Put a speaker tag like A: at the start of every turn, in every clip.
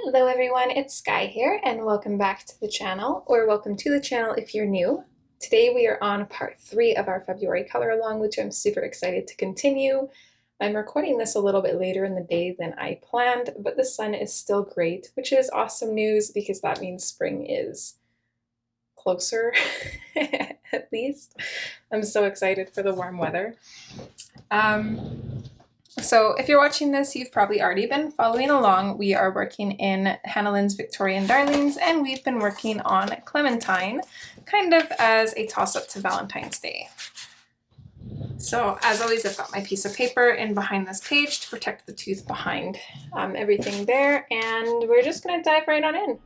A: Hello everyone, it's Sky here and welcome back to the channel, or welcome to the channel if you're new. Today we are on part 3 of our February color along, which I'm super excited to continue. I'm recording this a little bit later in the day than I planned, but the sun is still great, which is awesome news because that means spring is closer, at least. I'm so excited for the warm weather. So if you're watching this, you've probably already been following along. We are working in Hannah Lynn's Victorian Darlings, and we've been working on Clementine, kind of as a toss-up to Valentine's Day. So as always, I've got my piece of paper in behind this page to protect the tooth behind everything there, and we're just gonna dive right on in.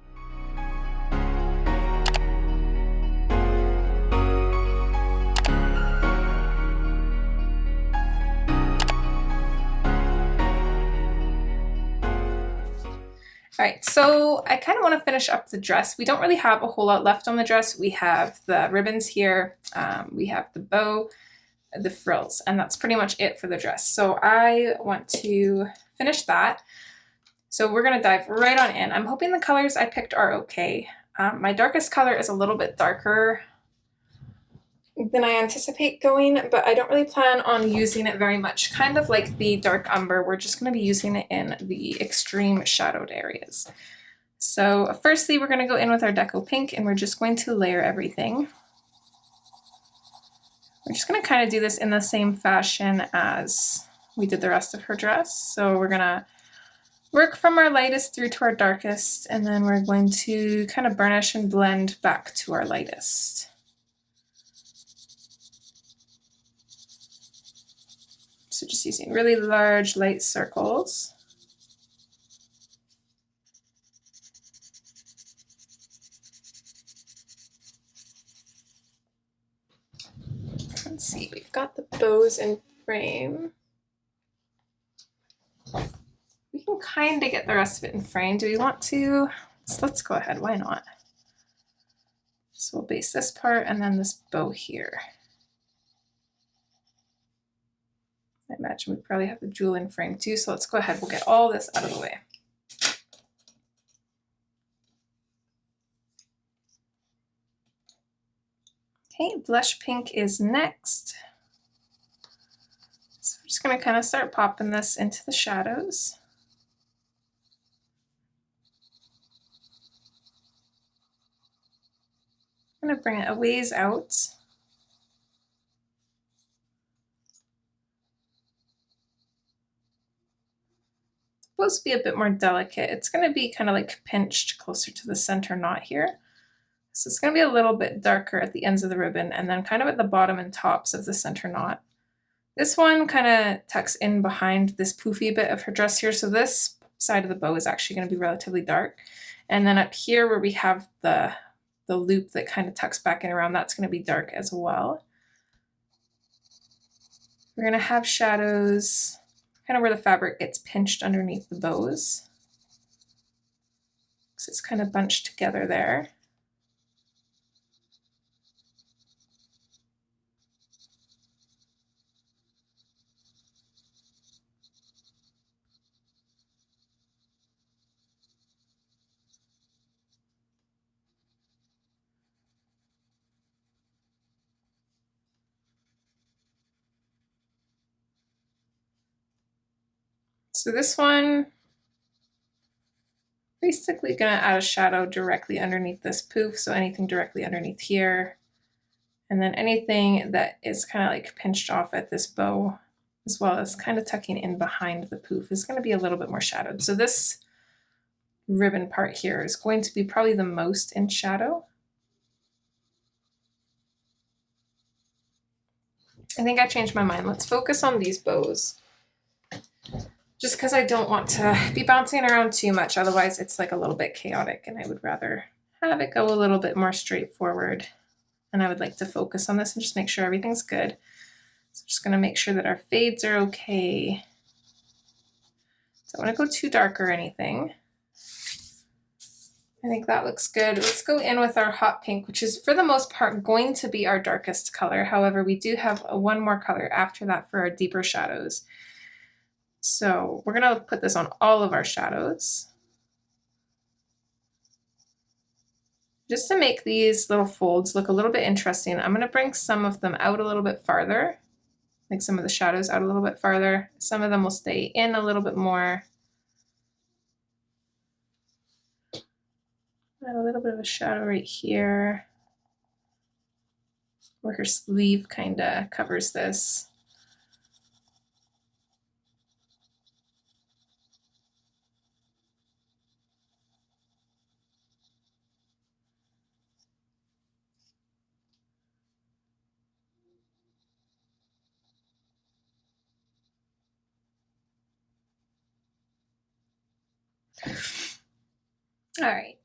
A: All right, so I kind of want to finish up the dress. We don't really have a whole lot left on the dress. We have the ribbons here, we have the bow, the frills, and that's pretty much it for the dress. So I want to finish that. So we're gonna dive right on in. I'm hoping the colors I picked are okay. My darkest color is a little bit darker than I anticipate going, but I don't really plan on using it very much. Kind of like the dark umber, we're just going to be using it in the extreme shadowed areas. So firstly, we're going to go in with our Deco Pink and we're just going to layer everything. We're just going to kind of do this in the same fashion as we did the rest of her dress. So we're going to work from our lightest through to our darkest, and then we're going to kind of burnish and blend back to our lightest. So just using really large light circles. Let's see, we've got the bows in frame. We can kind of get the rest of it in frame. Do we want to? So let's go ahead, why not? So we'll base this part and then this bow here. I imagine we probably have the jewel in frame too, so let's go ahead, we'll get all this out of the way. Okay, blush pink is next. So we're just gonna kind of start popping this into the shadows. I'm gonna bring it a ways out. Supposed to be a bit more delicate. It's going to be kind of like pinched closer to the center knot here. So it's going to be a little bit darker at the ends of the ribbon and then kind of at the bottom and tops of the center knot. This one kind of tucks in behind this poofy bit of her dress here. So this side of the bow is actually going to be relatively dark. And then up here where we have the loop that kind of tucks back in around, that's going to be dark as well. We're going to have shadows kind of where the fabric gets pinched underneath the bows. So it's kind of bunched together there. So this one, basically gonna add a shadow directly underneath this poof, so anything directly underneath here, and then anything that is kind of like pinched off at this bow, as well as kind of tucking in behind the poof, is going to be a little bit more shadowed. So this ribbon part here is going to be probably the most in shadow. I think I changed my mind. Let's focus on these bows. Just because I don't want to be bouncing around too much, otherwise it's like a little bit chaotic, and I would rather have it go a little bit more straightforward. And I would like to focus on this and just make sure everything's good. So I'm just going to make sure that our fades are okay. Don't want to go too dark or anything. I think that looks good. Let's go in with our hot pink, which is for the most part going to be our darkest color. However, we do have one more color after that for our deeper shadows. So we're going to put this on all of our shadows. Just to make these little folds look a little bit interesting, I'm going to bring some of them out a little bit farther, like some of the shadows out a little bit farther. Some of them will stay in a little bit more. Add a little bit of a shadow right here, where her sleeve kind of covers this. All right.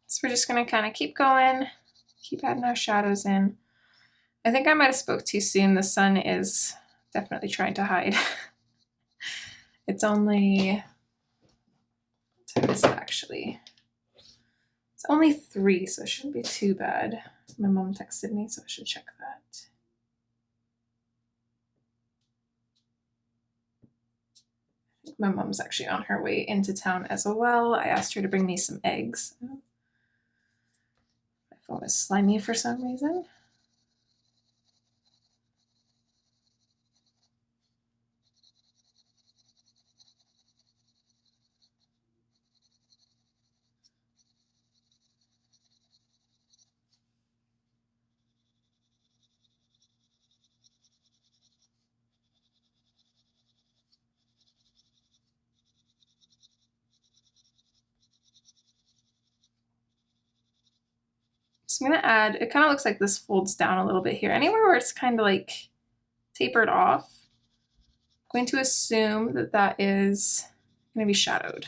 A: So we're just gonna kind of keep going, keep adding our shadows in. I think I might have spoke too soon. The sun is definitely trying to hide. It's only, what time is it actually? It's only 3, so it shouldn't be too bad. My mom texted me, so I should check that. I think my mom's actually on her way into town as well. I asked her to bring me some eggs. My phone is slimy for some reason. So I'm gonna add, it kind of looks like this folds down a little bit here. Anywhere where it's kind of like tapered off, I'm going to assume that that is gonna be shadowed.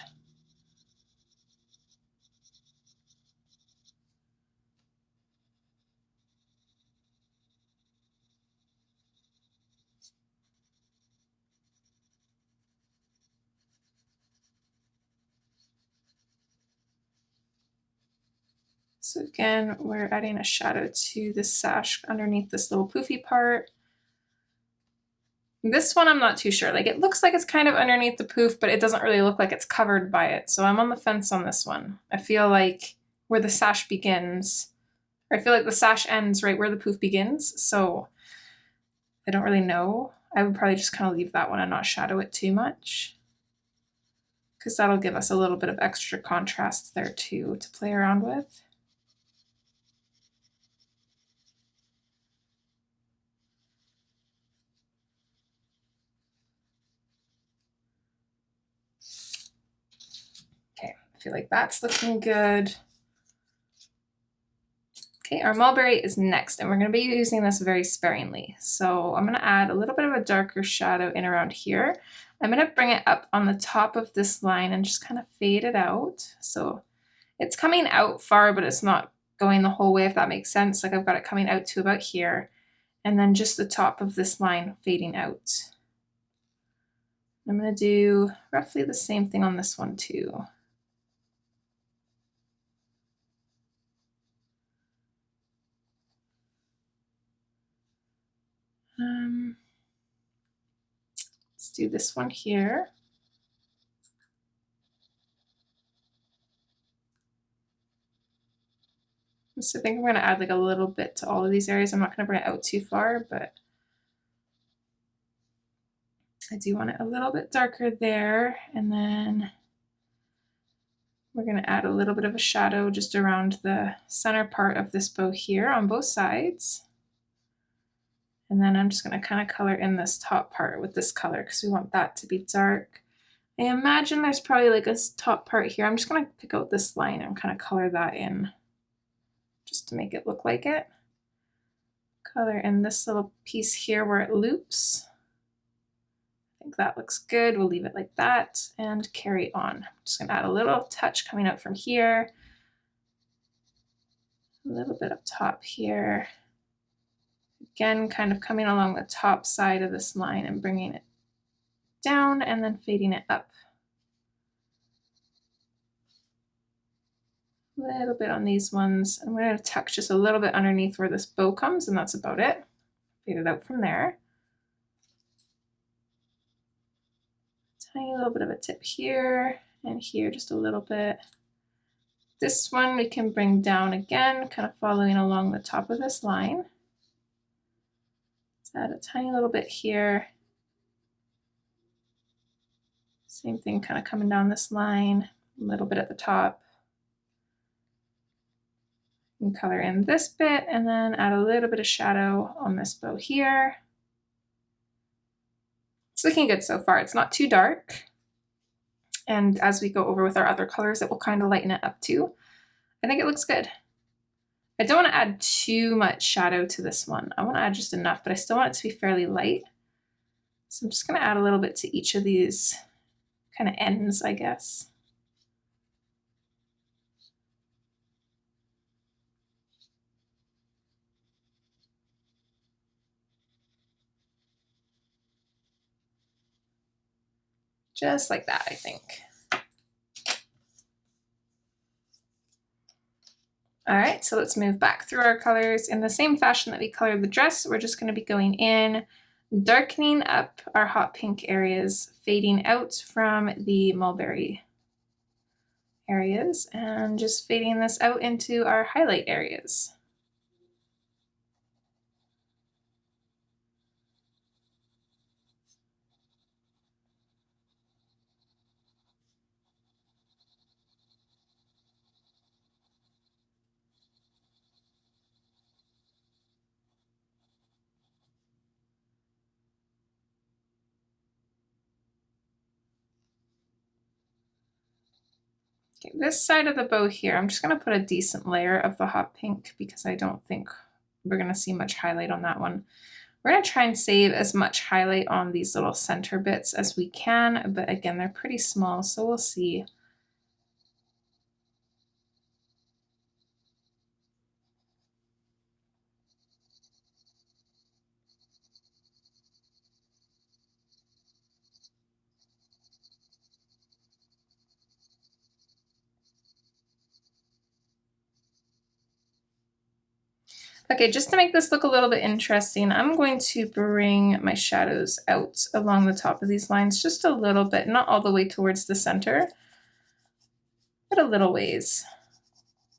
A: So again, we're adding a shadow to the sash underneath this little poofy part. This one I'm not too sure. Like, it looks like it's kind of underneath the poof, but it doesn't really look like it's covered by it. So I'm on the fence on this one. I feel like where the sash begins, or I feel like the sash ends right where the poof begins. So I don't really know. I would probably just kind of leave that one and not shadow it too much, because that'll give us a little bit of extra contrast there too to play around with. Okay, I feel like that's looking good. Okay, our mulberry is next, and we're going to be using this very sparingly. So I'm going to add a little bit of a darker shadow in around here. I'm going to bring it up on the top of this line and just kind of fade it out. So it's coming out far, but it's not going the whole way, if that makes sense. Like, I've got it coming out to about here, and then just the top of this line fading out. I'm going to do roughly the same thing on this one too. Let's do this one here. So I think I'm going to add like a little bit to all of these areas. I'm not going to bring it out too far, but I do want it a little bit darker there. And then we're going to add a little bit of a shadow just around the center part of this bow here on both sides. And then I'm just going to kind of color in this top part with this color because we want that to be dark. I imagine there's probably like a top part here. I'm just going to pick out this line and kind of color that in just to make it look like it. Color in this little piece here where it loops. I think that looks good. We'll leave it like that and carry on. I'm just going to add a little touch coming out from here. A little bit up top here. Again, kind of coming along the top side of this line and bringing it down and then fading it up. A little bit on these ones. I'm going to tuck just a little bit underneath where this bow comes, and that's about it. Fade it out from there. Tiny little bit of a tip here, and here just a little bit. This one we can bring down again, kind of following along the top of this line. Let's add a tiny little bit here. Same thing, kind of coming down this line, a little bit at the top. And color in this bit and then add a little bit of shadow on this bow here. It's looking good so far. It's not too dark. And as we go over with our other colors, it will kind of lighten it up too. I think it looks good. I don't want to add too much shadow to this one. I want to add just enough, but I still want it to be fairly light. So I'm just going to add a little bit to each of these kind of ends, I guess. Just like that, I think. All right, so let's move back through our colors. In the same fashion that we colored the dress, we're just going to be going in, darkening up our hot pink areas, fading out from the mulberry areas, and just fading this out into our highlight areas. Okay, this side of the bow here, I'm just going to put a decent layer of the hot pink because I don't think we're going to see much highlight on that one. We're going to try and save as much highlight on these little center bits as we can, but again, they're pretty small, so we'll see. Okay, just to make this look a little bit interesting, I'm going to bring my shadows out along the top of these lines just a little bit, not all the way towards the center, but a little ways.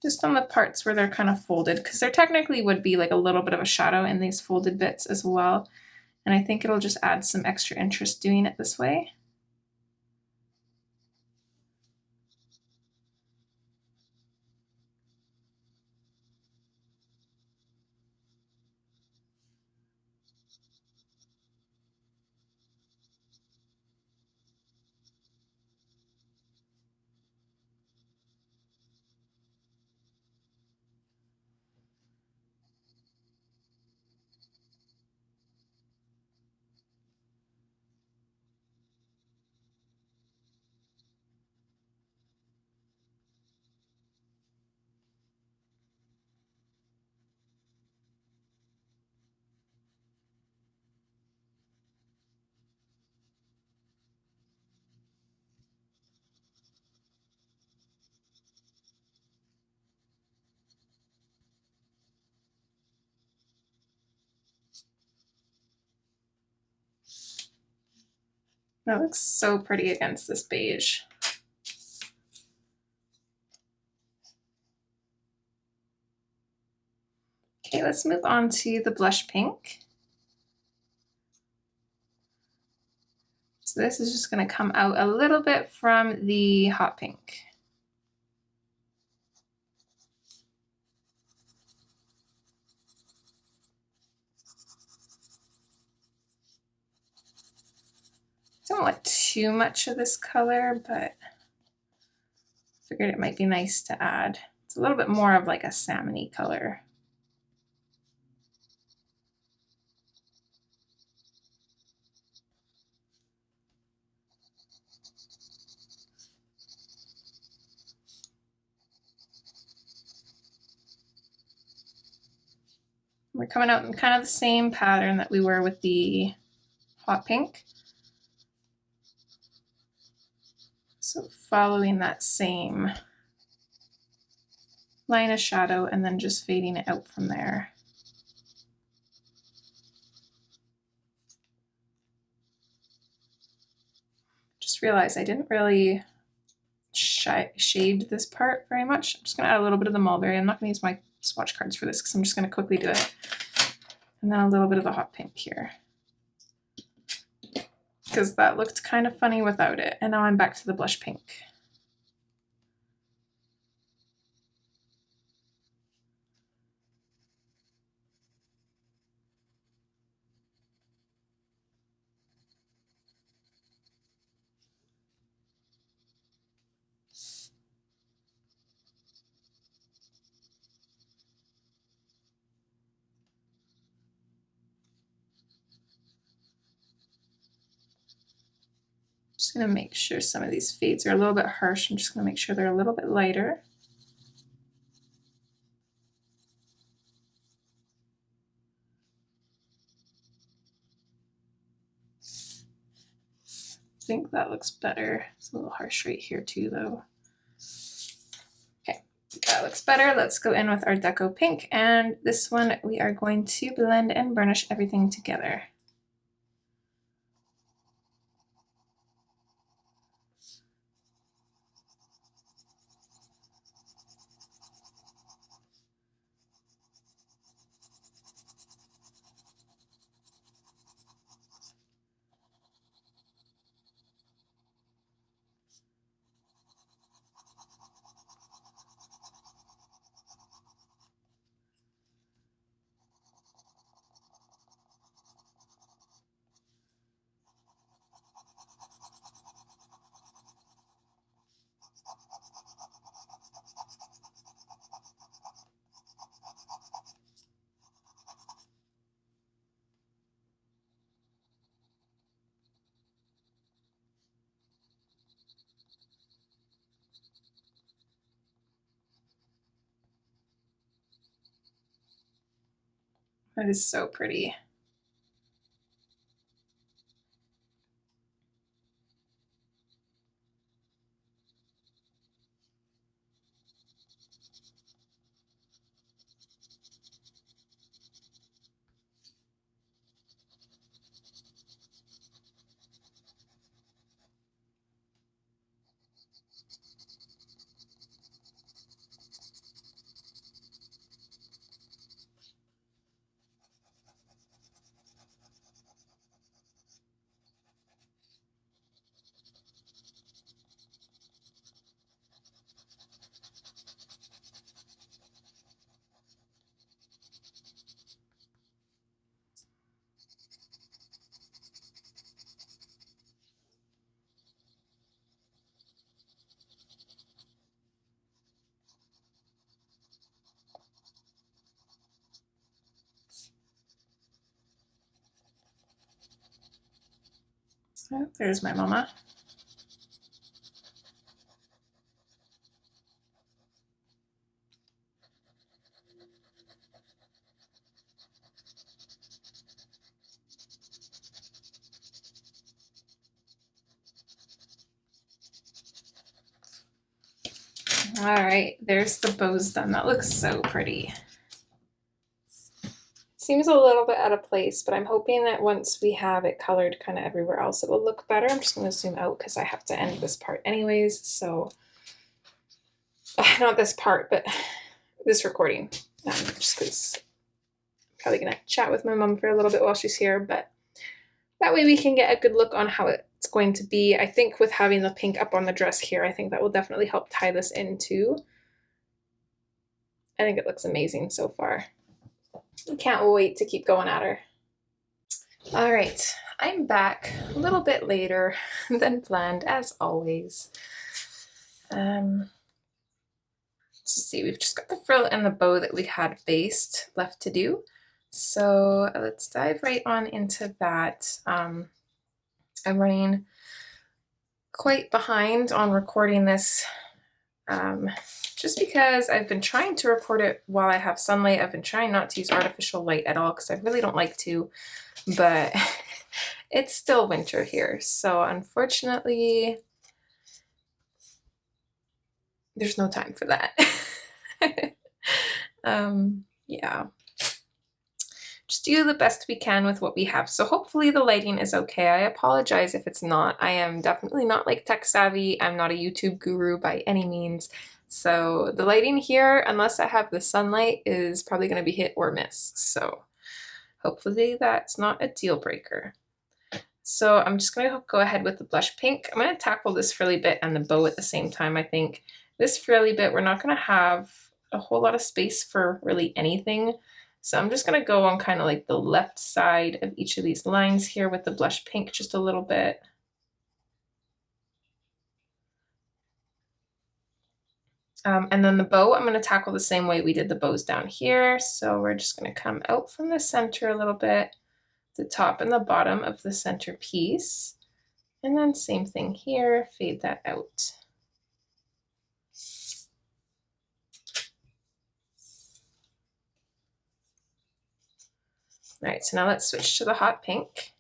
A: Just on the parts where they're kind of folded, because there technically would be like a little bit of a shadow in these folded bits as well. And I think it'll just add some extra interest doing it this way. That looks so pretty against this beige. Okay, let's move on to the blush pink. So this is just going to come out a little bit from the hot pink. Don't want too much of this color, but figured it might be nice to add. It's a little bit more of like a salmon-y color. We're coming out in kind of the same pattern that we were with the hot pink. So following that same line of shadow and then just fading it out from there. Just realized I didn't really shade this part very much. I'm just going to add a little bit of the mulberry. I'm not going to use my swatch cards for this because I'm just going to quickly do it. And then a little bit of the hot pink here, because that looked kind of funny without it. And now I'm back to the blush pink. Just going to make sure some of these fades are a little bit harsh. I'm just going to make sure they're a little bit lighter. I think that looks better. It's a little harsh right here too though. Okay, that looks better. Let's go in with our Deco Pink, and this one we are going to blend and burnish everything together. That is so pretty. Oh, there's my mama. All right, there's the bows done. That looks so pretty. Seems a little bit out of place, but I'm hoping that once we have it colored kind of everywhere else, it will look better. I'm just going to zoom out because I have to end this part anyways. So, not this part, but this recording. Just because I'm probably going to chat with my mom for a little bit while she's here, but that way we can get a good look on how it's going to be. I think with having the pink up on the dress here, I think that will definitely help tie this in too. I think it looks amazing so far. I can't wait to keep going at her. All right, I'm back a little bit later than planned, as always. Let's see, we've just got the frill and the bow that we had based left to do. So let's dive right on into that. I'm running quite behind on recording this just because I've been trying to record it while I have sunlight. I've been trying not to use artificial light at all because I really don't like to, but it's still winter here. So unfortunately, there's no time for that. Yeah. Just just do the best we can with what we have. So hopefully the lighting is okay. I apologize if it's not. I am definitely not like tech savvy. I'm not a YouTube guru by any means. So the lighting here, unless I have the sunlight, is probably going to be hit or miss. So hopefully that's not a deal breaker. So I'm just going to go ahead with the blush pink. I'm going to tackle this frilly bit and the bow at the same time, I think. This frilly bit, we're not going to have a whole lot of space for really anything. So I'm just going to go on kind of like the left side of each of these lines here with the blush pink just a little bit. And then the bow, I'm going to tackle the same way we did the bows down here. So we're just going to come out from the center a little bit, the top and the bottom of the center piece. And then same thing here, fade that out. All right, so now let's switch to the hot pink.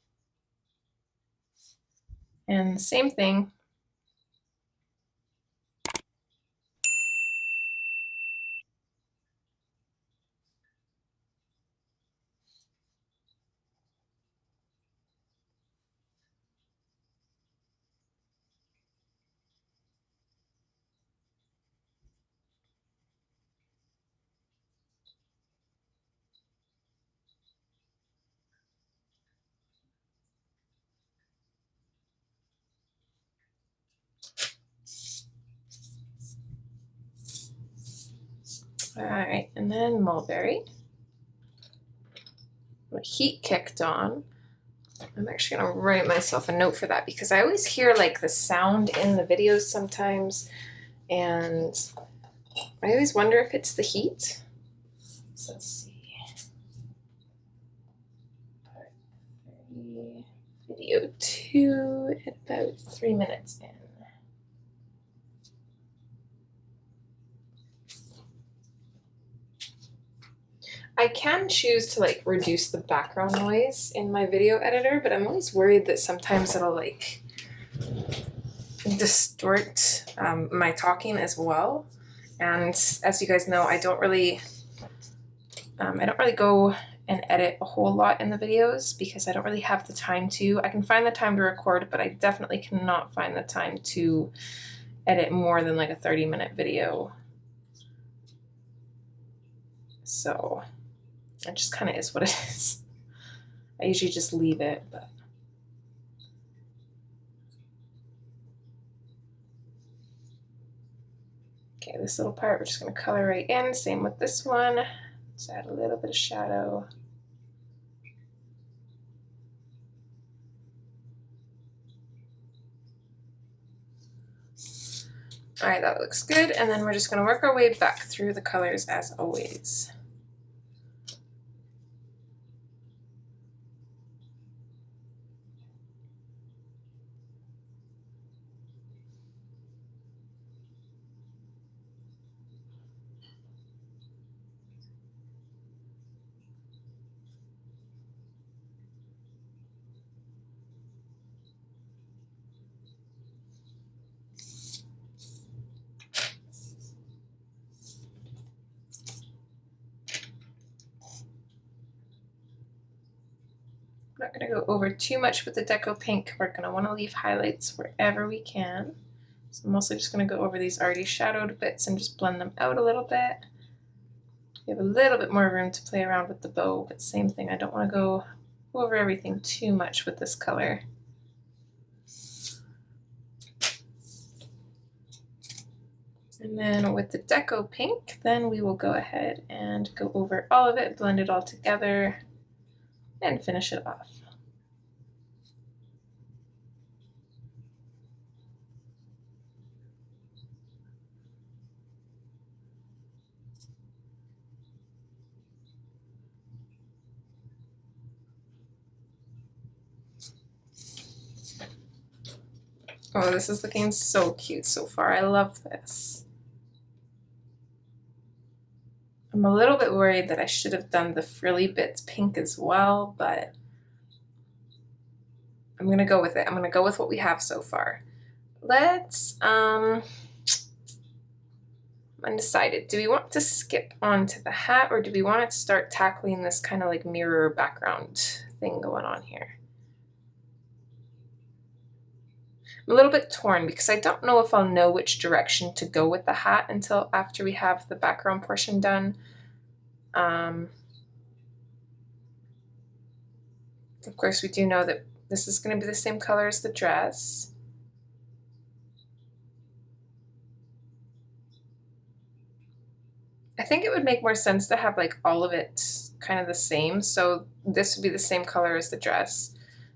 A: And the same thing. All right, and then mulberry. The heat kicked on. I'm actually gonna write myself a note for that because I always hear like the sound in the videos sometimes, and I always wonder if it's the heat. So let's see. Part 3, video 2 at about 3 minutes in. I can choose to like reduce the background noise in my video editor, but I'm always worried that sometimes it'll like distort my talking as well. And as you guys know, I don't really go and edit a whole lot in the videos because I don't really have the time to. I can find the time to record, but I definitely cannot find the time to edit more than like a 30-minute video. So it just kind of is what it is. I usually just leave it, but. Okay, this little part we're just going to color right in. Same with this one. Just add a little bit of shadow. All right, that looks good. And then we're just going to work our way back through the colors as always. I'm not going to go over too much with the Deco Pink. We're going to want to leave highlights wherever we can. So I'm mostly just going to go over these already shadowed bits and just blend them out a little bit. We have a little bit more room to play around with the bow, but same thing. I don't want to go over everything too much with this color. And then with the Deco Pink, then we will go ahead and go over all of it, blend it all together, and finish it off. Oh, this is looking so cute so far. I love this. I'm a little bit worried that I should have done the frilly bits pink as well, but I'm gonna go with it. I'm gonna go with what we have so far. Let's, I'm undecided. Do we want to skip onto the hat, or do we want to start tackling this kind of like mirror background thing going on here? I'm a little bit torn because I don't know if I'll know which direction to go with the hat until after we have the background portion done. Of course, we do know that this is going to be the same color as the dress. I think it would make more sense to have like all of it kind of the same. So this would be the same color as the dress.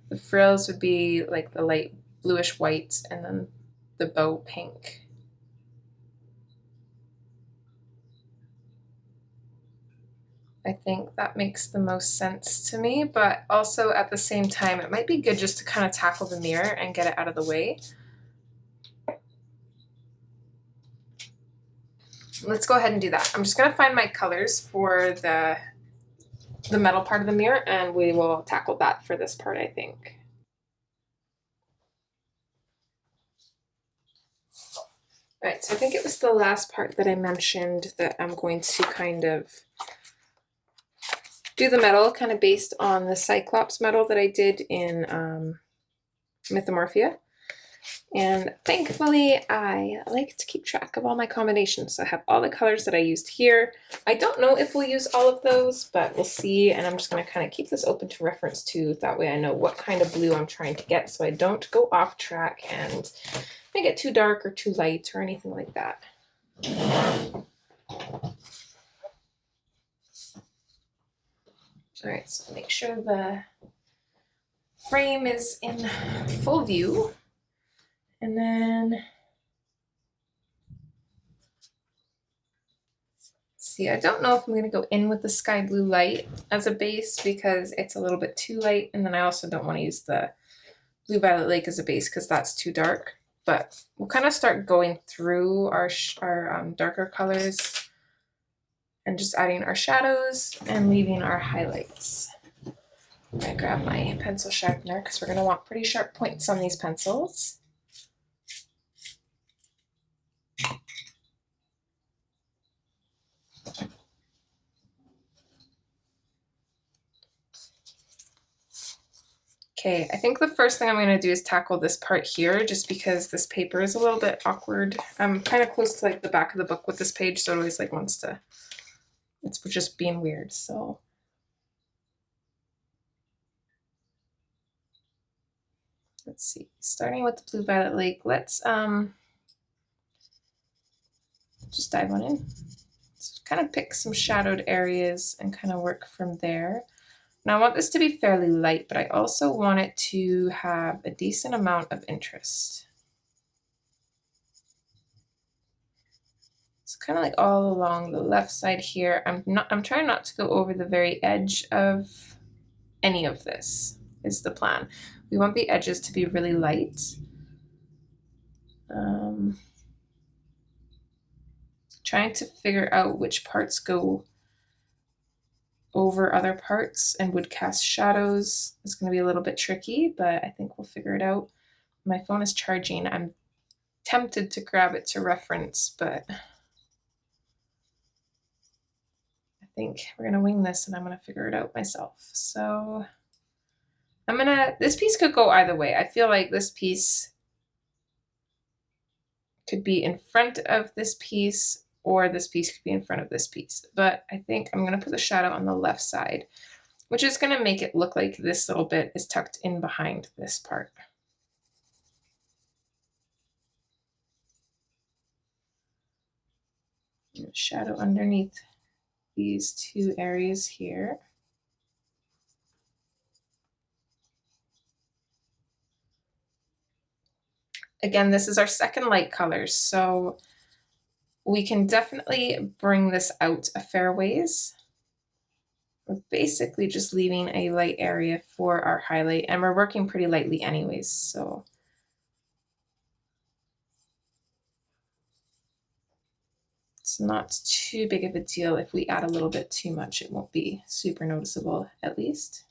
A: The frills would be like the light bluish white, and then the bow pink. I think that makes the most sense to me, but also at the same time, it might be good just to kind of tackle the mirror and get it out of the way. Let's go ahead and do that. I'm just gonna find my colors for the metal part of the mirror, and we will tackle that for this part, I think. All right, so I think it was the last part that I mentioned that I'm going to kind of do the metal kind of based on the Cyclops metal that I did in Mythomorphia. And thankfully, I like to keep track of all my combinations. So I have all the colors that I used here. I don't know if we'll use all of those, but we'll see. And I'm just going to kind of keep this open to reference too. That way I know what kind of blue I'm trying to get, so I don't go off track and make it too dark or too light or anything like that. All right, so make sure the frame is in full view. And then, see, I don't know if I'm going to go in with the sky blue light as a base because it's a little bit too light. And then I also don't want to use the blue violet lake as a base because that's too dark. But we'll kind of start going through our darker colors and just adding our shadows and leaving our highlights. I'm going to grab my pencil sharpener because we're going to want pretty sharp points on these pencils. Okay, I think the first thing I'm going to do is tackle this part here, just because this paper is a little bit awkward. I'm kind of close to like the back of the book with this page, so it always like wants to, it's just being weird. So let's see, starting with the blue violet lake, let's just dive on in. So kind of pick some shadowed areas and kind of work from there. Now I want this to be fairly light, but I also want it to have a decent amount of interest. It's kind of like all along the left side here. I'm trying not to go over the very edge of any of this, is the plan. We want the edges to be really light. Trying to figure out which parts go over other parts and would cast shadows is going to be a little bit tricky, but I think we'll figure it out. My phone is charging. I'm tempted to grab it to reference, but I think we're going to wing this and I'm going to figure it out myself. So this piece could go either way. I feel like this piece could be in front of this piece, or this piece could be in front of this piece. But I think I'm going to put the shadow on the left side, which is going to make it look like this little bit is tucked in behind this part. Shadow underneath these two areas here. Again, this is our second light color, so we can definitely bring this out a fair ways. We're basically just leaving a light area for our highlight, and we're working pretty lightly anyways, so. It's not too big of a deal. If we add a little bit too much, it won't be super noticeable, at least.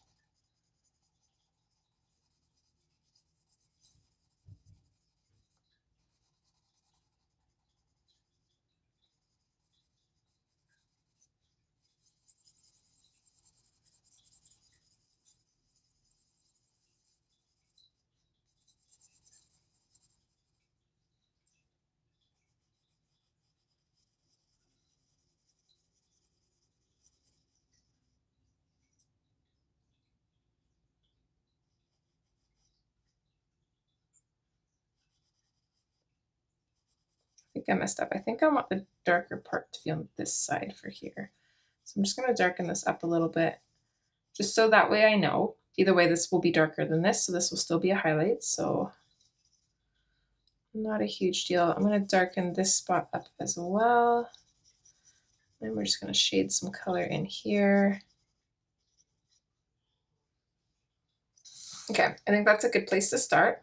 A: think I messed up. I think I want the darker part to be on this side for here. So I'm just going to darken this up a little bit, just so that way I know. Either way, this will be darker than this, so this will still be a highlight. So not a huge deal. I'm going to darken this spot up as well. And we're just going to shade some color in here. Okay, I think that's a good place to start.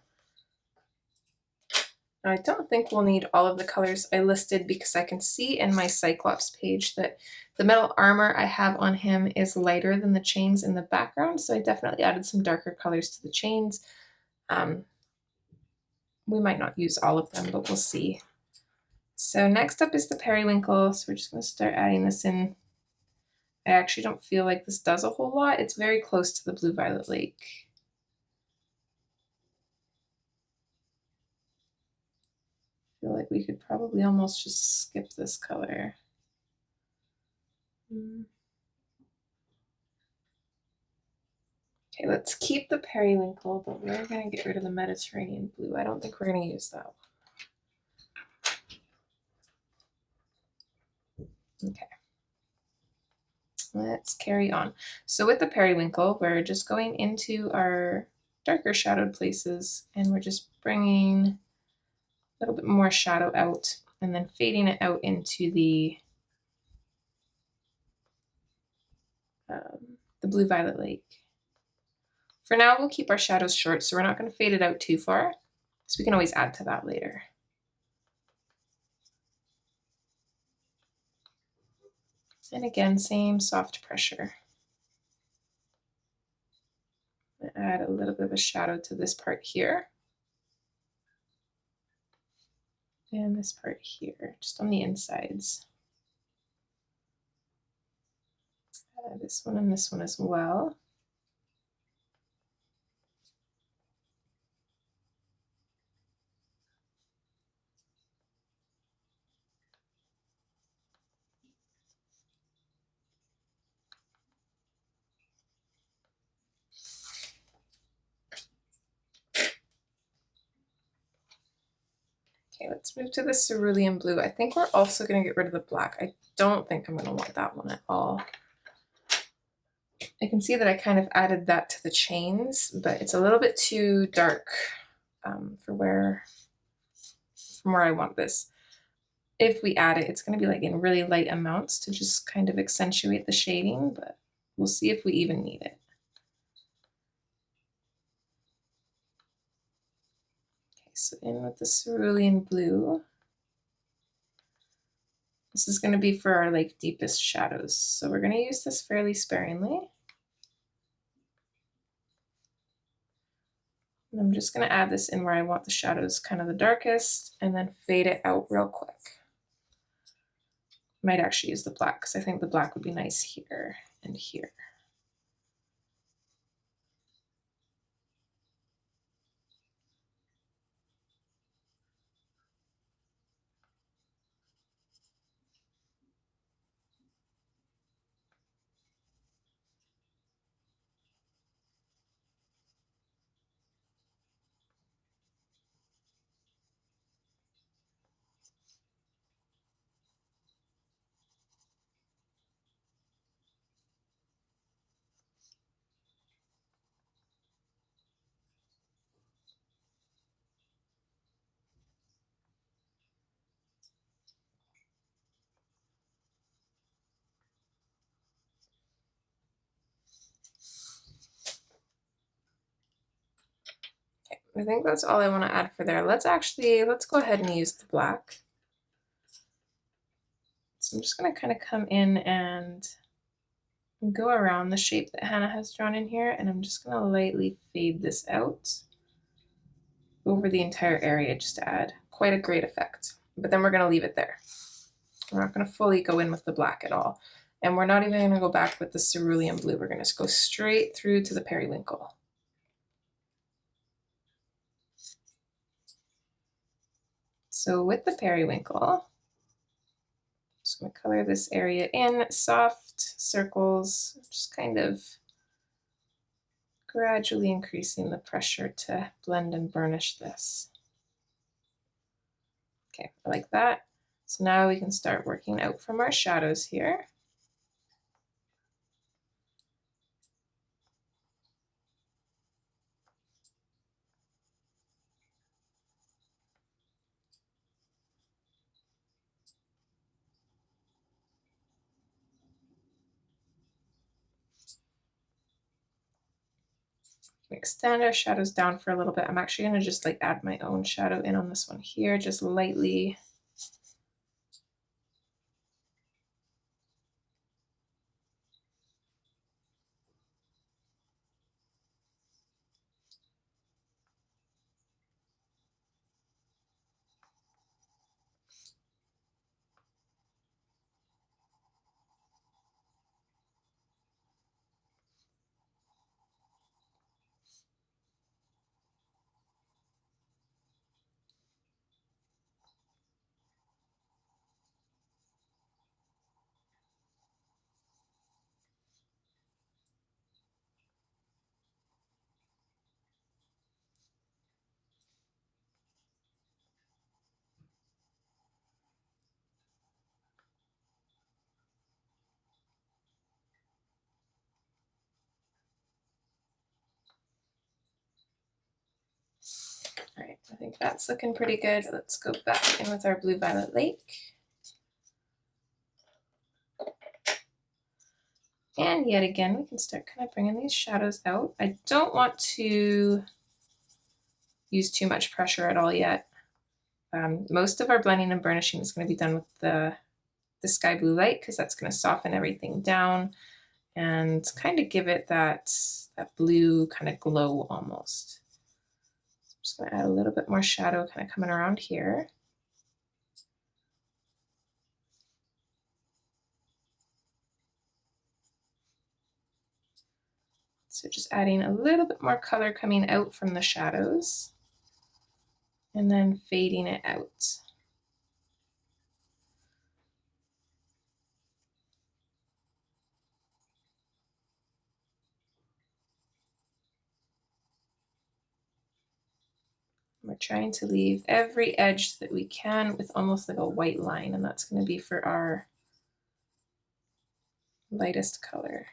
A: Now, I don't think we'll need all of the colors I listed because I can see in my Cyclops page that the metal armor I have on him is lighter than the chains in the background, so I definitely added some darker colors to the chains. We might not use all of them, but we'll see. So next up is the periwinkle, so we're just going to start adding this in. I actually don't feel like this does a whole lot. It's very close to the Blue Violet Lake. I feel like we could probably almost just skip this color. Okay, let's keep the periwinkle, but we're going to get rid of the Mediterranean blue. I don't think we're going to use that one. Okay. Let's carry on. So with the periwinkle, we're just going into our darker shadowed places, and we're just bringing a little bit more shadow out and then fading it out into the Blue Violet Lake. For now, we'll keep our shadows short, so we're not going to fade it out too far, so we can always add to that later. And again, same soft pressure. Add a little bit of a shadow to this part here. And this part here, just on the insides. This one and this one as well. Okay, let's move to the cerulean blue. I think we're also going to get rid of the black. I don't think I'm going to want that one at all. I can see that I kind of added that to the chains, but it's a little bit too dark from where I want this. If we add it, it's going to be like in really light amounts to just kind of accentuate the shading, but we'll see if we even need it. Okay, so in with the cerulean blue. This is going to be for our like deepest shadows, so we're going to use this fairly sparingly. And I'm just going to add this in where I want the shadows kind of the darkest, and then fade it out real quick. Might actually use the black because I think the black would be nice here and here. I think that's all I want to add for there. Let's go ahead and use the black. So I'm just going to kind of come in and go around the shape that Hannah has drawn in here, and I'm just going to lightly fade this out over the entire area just to add quite a great effect. But then we're going to leave it there. We're not going to fully go in with the black at all. And we're not even going to go back with the cerulean blue. We're going to go straight through to the periwinkle. So with the periwinkle, just going to color this area in soft circles, just kind of gradually increasing the pressure to blend and burnish this. Okay, I like that. So now we can start working out from our shadows here. Extend our shadows down for a little bit. I'm actually going to just like add my own shadow in on this one here, just lightly. All right, I think that's looking pretty good. Let's go back in with our Blue Violet Lake. And yet again, we can start kind of bringing these shadows out. I don't want to use too much pressure at all yet. Most of our blending and burnishing is going to be done with the sky blue light, because that's going to soften everything down and kind of give it that blue kind of glow almost. I'm just going to add a little bit more shadow kind of coming around here. So just adding a little bit more color coming out from the shadows and then fading it out. We're trying to leave every edge that we can with almost like a white line, and that's going to be for our lightest color.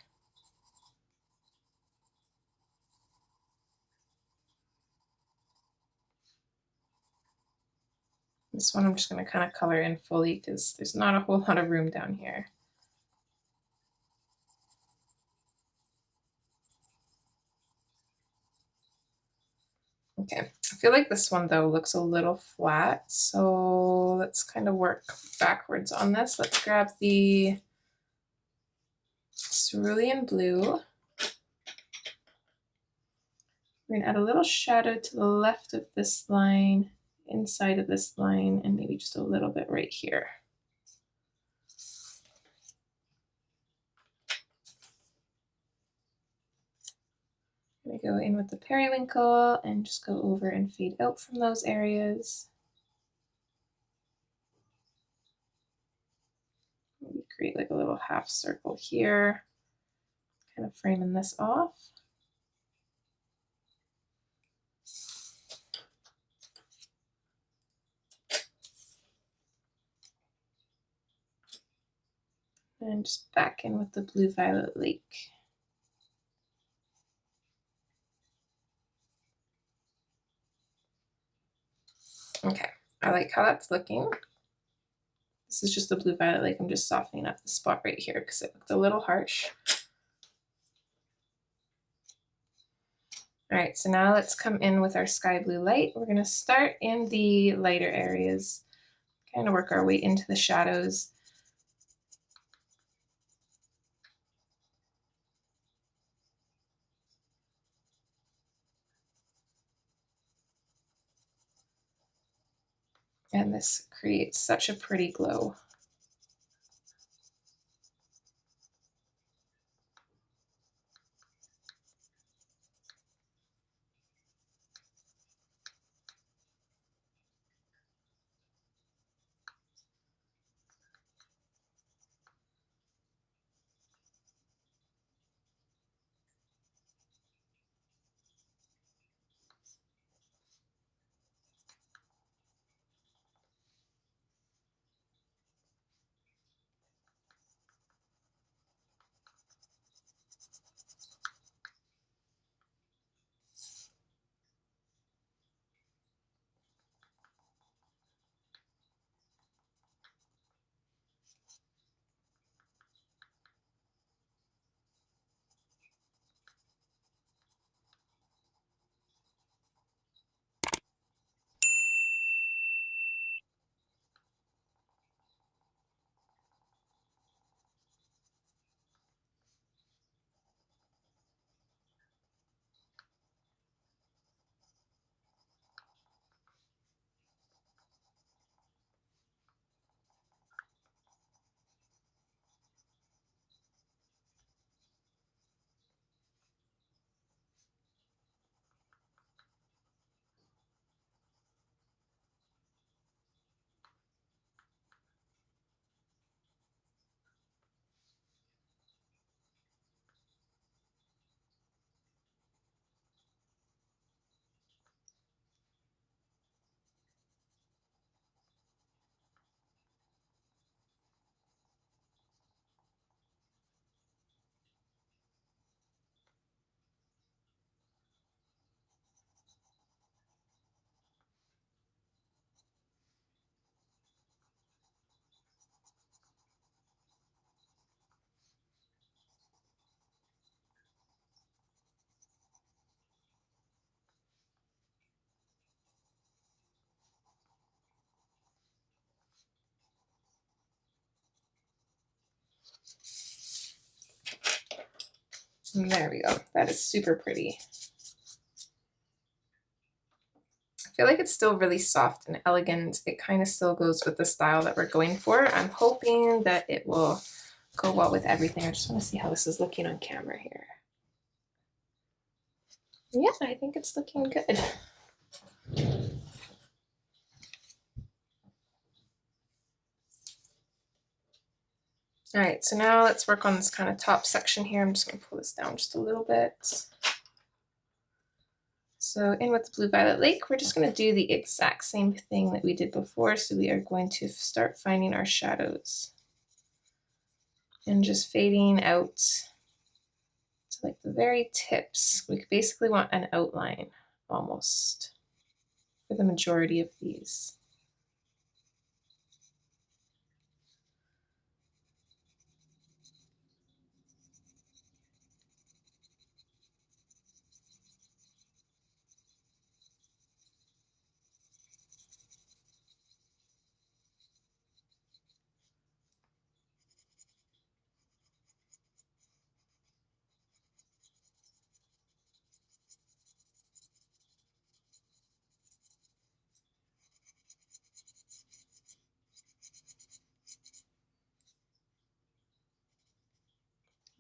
A: This one I'm just going to kind of color in fully because there's not a whole lot of room down here. Okay, I feel like this one though looks a little flat, so let's kind of work backwards on this. Let's grab the cerulean blue. We're going to add a little shadow to the left of this line, inside of this line, and maybe just a little bit right here. I'm going to go in with the periwinkle and just go over and fade out from those areas. Maybe create like a little half circle here, kind of framing this off. And just back in with the Blue Violet Lake. Okay, I like how that's looking. This is just the Blue Violet Lake. I'm just softening up the spot right here because it looked a little harsh. All right, so now let's come in with our sky blue light. We're gonna start in the lighter areas, kind of work our way into the shadows. And this creates such a pretty glow. And there we go. That is super pretty. I feel like it's still really soft and elegant. It kind of still goes with the style that we're going for. I'm hoping that it will go well with everything. I just want to see how this is looking on camera here. Yeah, I think it's looking good. All right, so now let's work on this kind of top section here. I'm just going to pull this down just a little bit. So in with the Blue Violet Lake, we're just going to do the exact same thing that we did before. So we are going to start finding our shadows and just fading out to like the very tips. We basically want an outline almost for the majority of these.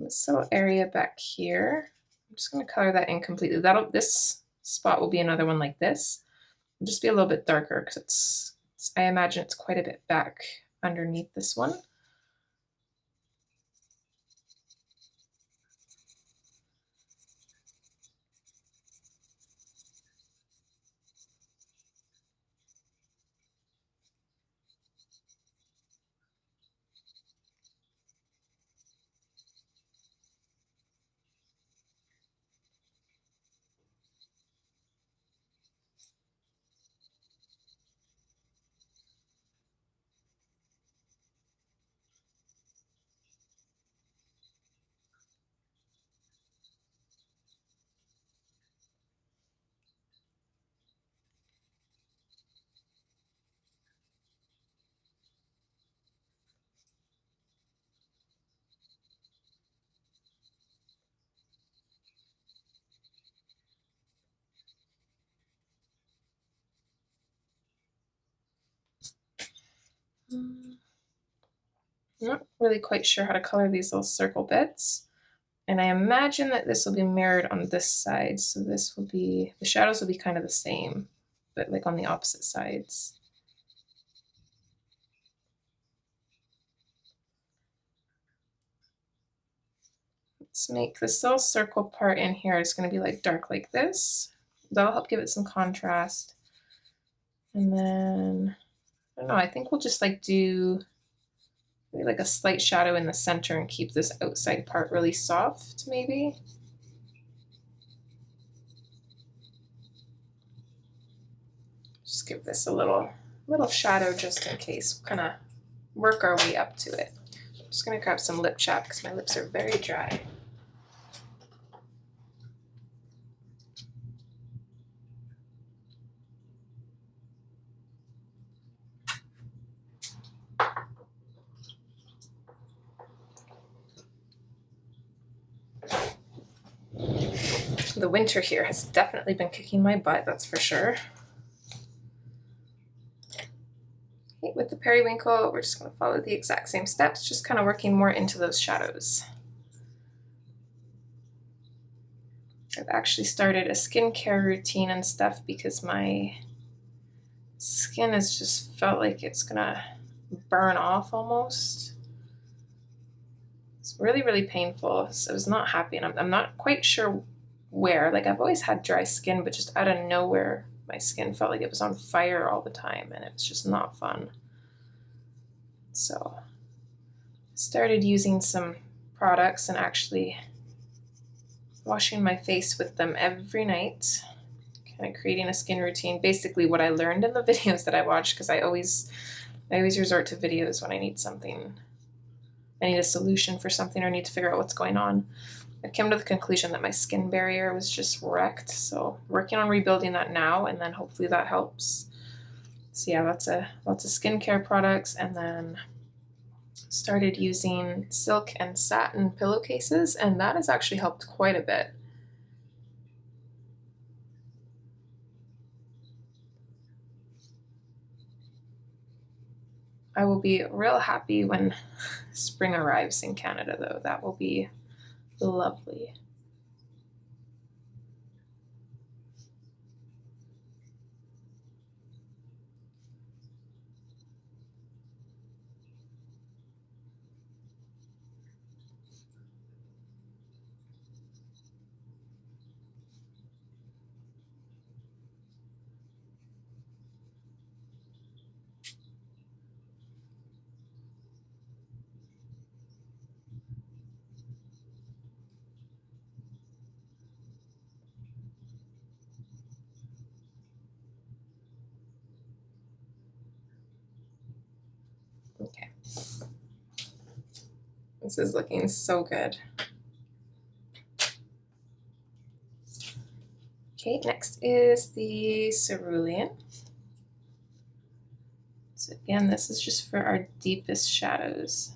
A: This little area back here, I'm just going to color that in completely. This spot will be another one like this. It'll just be a little bit darker because I imagine it's quite a bit back underneath this one. I'm not really quite sure how to color these little circle bits. And I imagine that this will be mirrored on this side. So this will be, the shadows will be kind of the same, but like on the opposite sides. Let's make this little circle part in here. It's going to be like dark like this. That'll help give it some contrast. And then, I don't know, I think we'll just like do maybe like a slight shadow in the center and keep this outside part really soft, maybe. Just give this a little shadow just in case. We'll kind of work our way up to it. I'm just going to grab some lip chap because my lips are very dry. The winter here has definitely been kicking my butt, that's for sure. Okay, with the periwinkle, we're just going to follow the exact same steps, just kind of working more into those shadows. I've actually started a skincare routine and stuff because my skin has just felt like it's gonna burn off almost. It's really, really painful. So I was not happy, and I'm not quite sure where. Like, I've always had dry skin, but just out of nowhere, my skin felt like it was on fire all the time, and it was just not fun. So I started using some products and actually washing my face with them every night, kind of creating a skin routine. Basically what I learned in the videos that I watched, because I always resort to videos when I need something. I need a solution for something or need to figure out what's going on. I came to the conclusion that my skin barrier was just wrecked. So working on rebuilding that now, and then hopefully that helps. So yeah, lots of skincare products, and then started using silk and satin pillowcases, and that has actually helped quite a bit. I will be real happy when spring arrives in Canada, though. That will be lovely. Okay. This is looking so good. Okay, next is the cerulean. So again, this is just for our deepest shadows.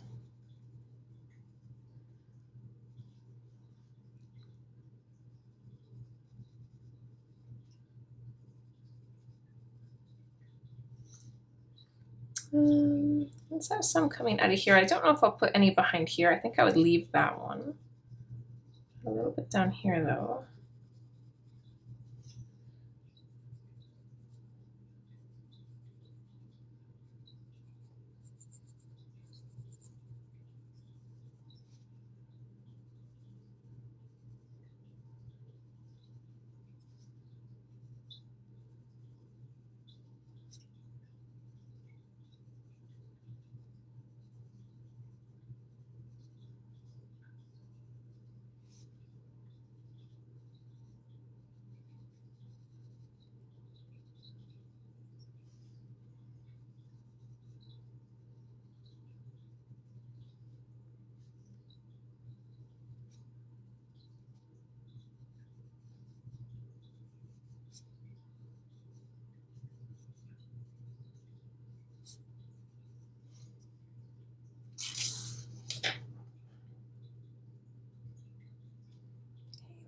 A: Let's have some coming out of here. I don't know if I'll put any behind here. I think I would leave that one. A little bit down here though.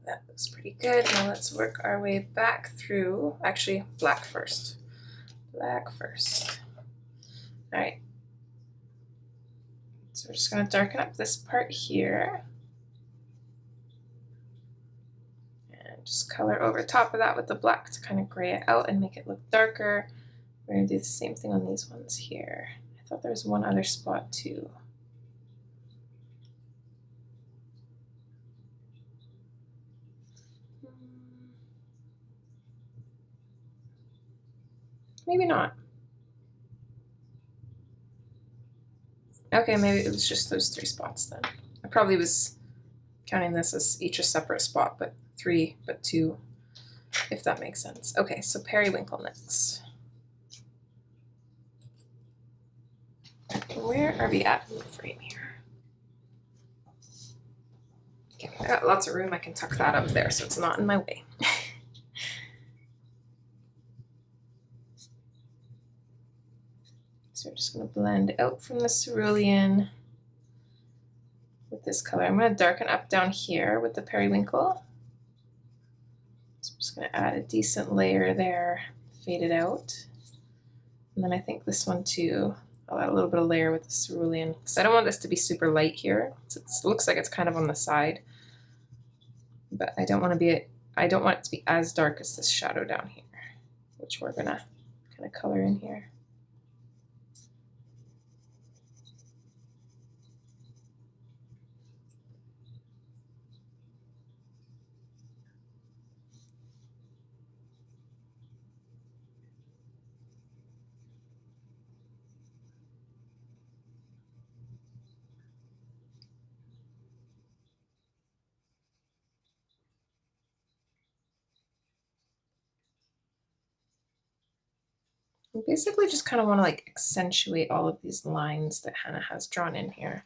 A: That looks pretty good. Now let's work our way back through, actually black first. Black first. All right. So we're just gonna darken up this part here. And just color over top of that with the black to kind of gray it out and make it look darker. We're gonna do the same thing on these ones here. I thought there was one other spot too. Maybe not. Okay, maybe it was just those 3 spots then. I probably was counting this as each a separate spot, but 3, but 2, if that makes sense. Okay, so periwinkle next. Where are we at in the frame here? Okay, I got lots of room. I can tuck that up there so it's not in my way. So we're just going to blend out from the cerulean with this color. I'm going to darken up down here with the periwinkle. So I'm just going to add a decent layer there, fade it out. And then I think this one too, I'll add a little bit of layer with the cerulean because I don't want this to be super light here. It looks like it's kind of on the side, but I don't want it to be as dark as this shadow down here, which we're going to kind of color in here. I basically just kind of want to like accentuate all of these lines that Hannah has drawn in here.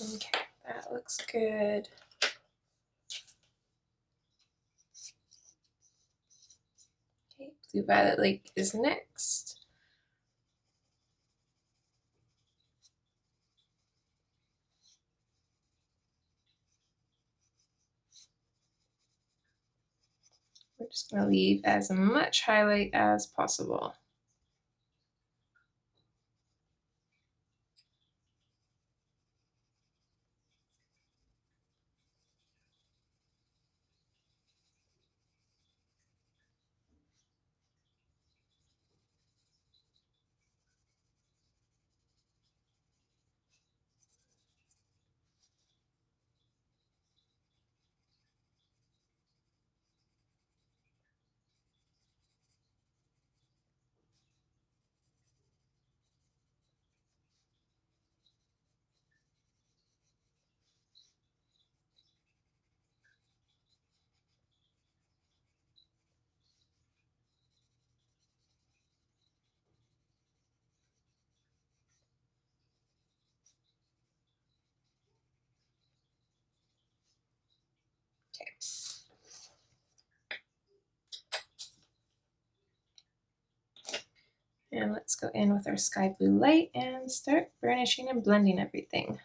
A: Okay, that looks good. Okay, Blue Violet Lake is next. We're just going to leave as much highlight as possible. Okay. And let's go in with our sky blue light and start burnishing and blending everything.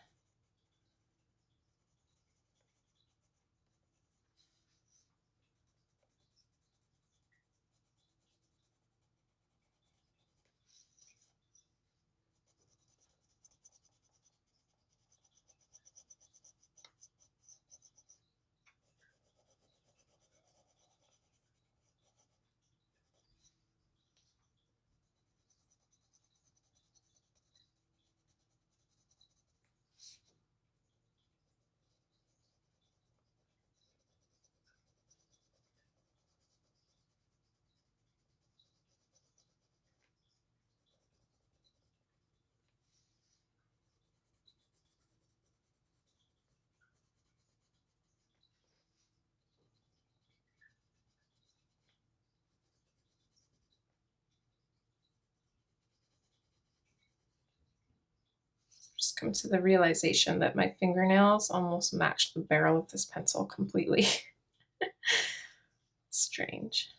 A: Just come to the realization that my fingernails almost match the barrel of this pencil completely. Strange.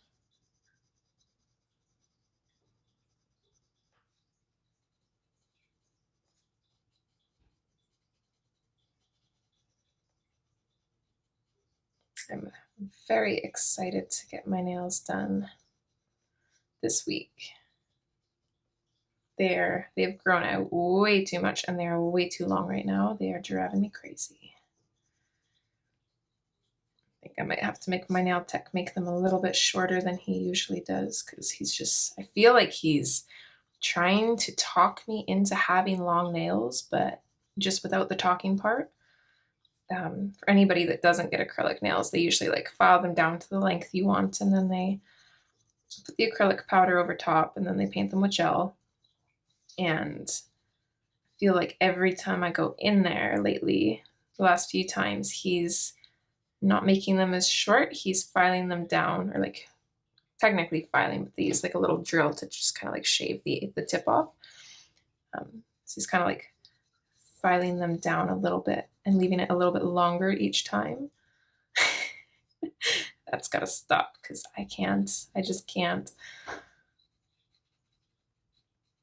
A: I'm very excited to get my nails done this week. They've grown out way too much and they are way too long right now. They are driving me crazy. I think I might have to make my nail tech make them a little bit shorter than he usually does, because he's just, I feel like he's trying to talk me into having long nails, but just without the talking part. For anybody that doesn't get acrylic nails, they usually like file them down to the length you want, and then they put the acrylic powder over top, and then they paint them with gel. And I feel like every time I go in there lately, the last few times, he's not making them as short. He's filing them down, or like technically filing, but they use like a little drill to just kind of like shave the tip off. So he's kind of like filing them down a little bit and leaving it a little bit longer each time. That's got to stop, because I just can't.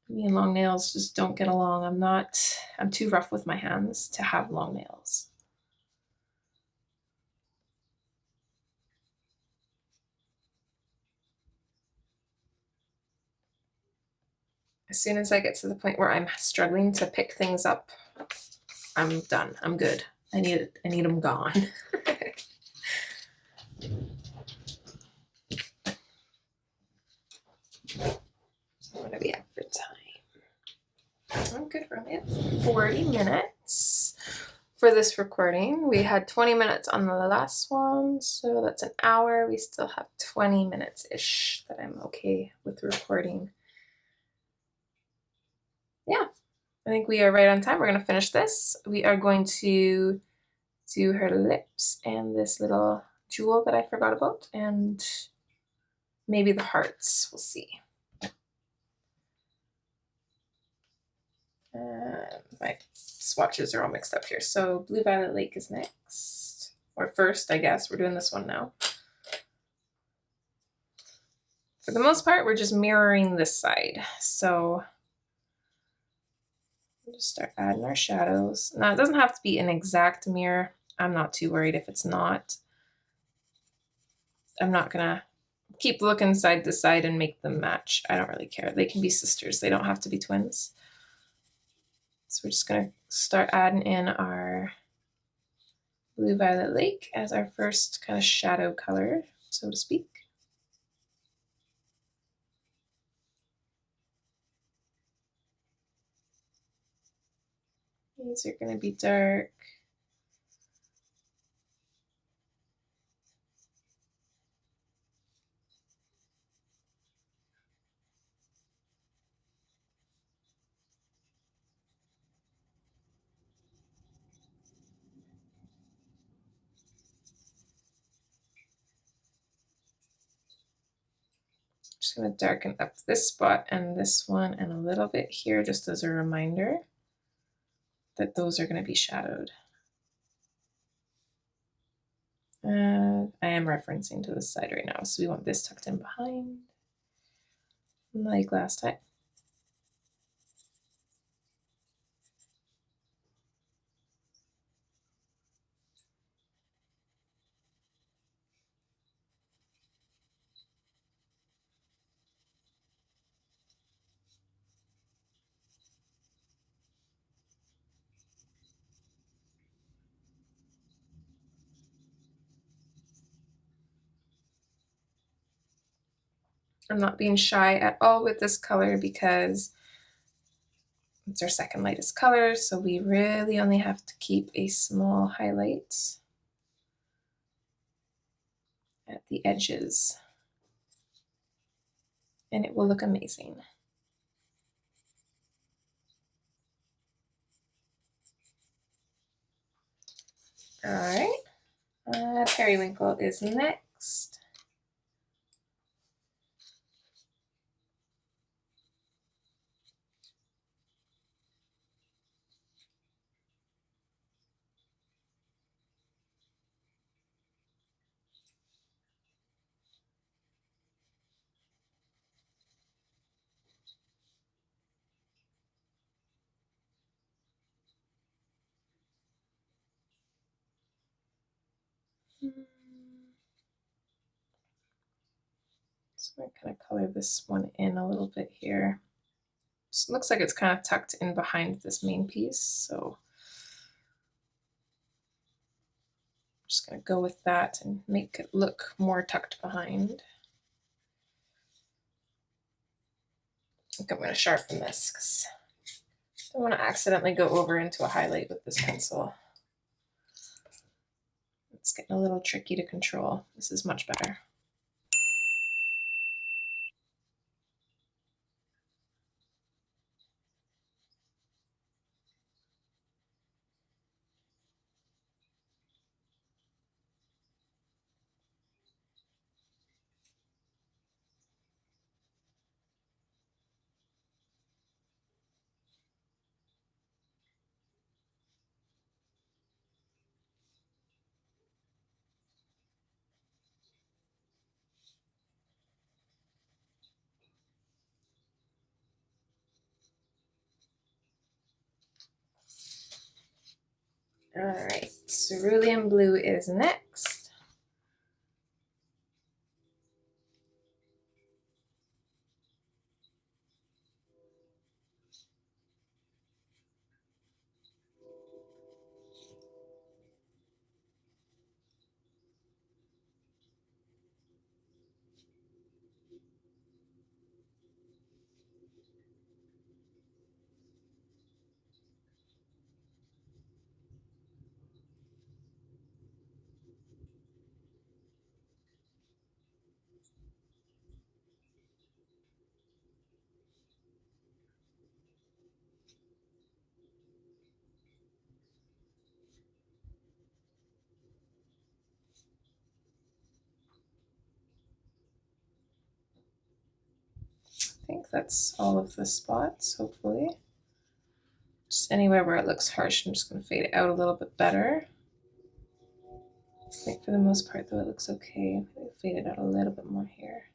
A: Me and long nails just don't get along. I'm too rough with my hands to have long nails. As soon as I get to the point where I'm struggling to pick things up, I'm done. I'm good. I need them gone. What are we at for time? I'm good. We're only at 40 minutes for this recording. We had 20 minutes on the last one, so that's an hour. We still have 20 minutes-ish that I'm okay with recording. Yeah, I think we are right on time. We're going to finish this. We are going to do her lips and this little jewel that I forgot about, and maybe the hearts. We'll see. My swatches are all mixed up here. So Blue Violet Lake is next, or first, I guess. We're doing this one now. For the most part, we're just mirroring this side. So we'll just start adding our shadows. Now, it doesn't have to be an exact mirror. I'm not too worried if it's not. I'm not gonna keep looking side to side and make them match. I don't really care. They can be sisters. They don't have to be twins. So we're just gonna start adding in our Blue Violet Lake as our first kind of shadow color, so to speak. These are gonna be dark. Just gonna darken up this spot and this one and a little bit here just as a reminder that those are gonna be shadowed. I am referencing to this side right now, so we want this tucked in behind, like last time. I'm not being shy at all with this color because it's our second lightest color, so we really only have to keep a small highlight at the edges, and it will look amazing. All right, Periwinkle is next. So I'm going to color this one in a little bit here. So it looks like it's kind of tucked in behind this main piece, so I'm just going to go with that and make it look more tucked behind. I think I'm going to sharpen this because I don't want to accidentally go over into a highlight with this pencil. It's getting a little tricky to control. This is much better. All right, Cerulean Blue is next. I think that's all of the spots, hopefully. Just anywhere where it looks harsh, I'm just going to fade it out a little bit better. I think for the most part, though, it looks okay. Fade it out a little bit more here.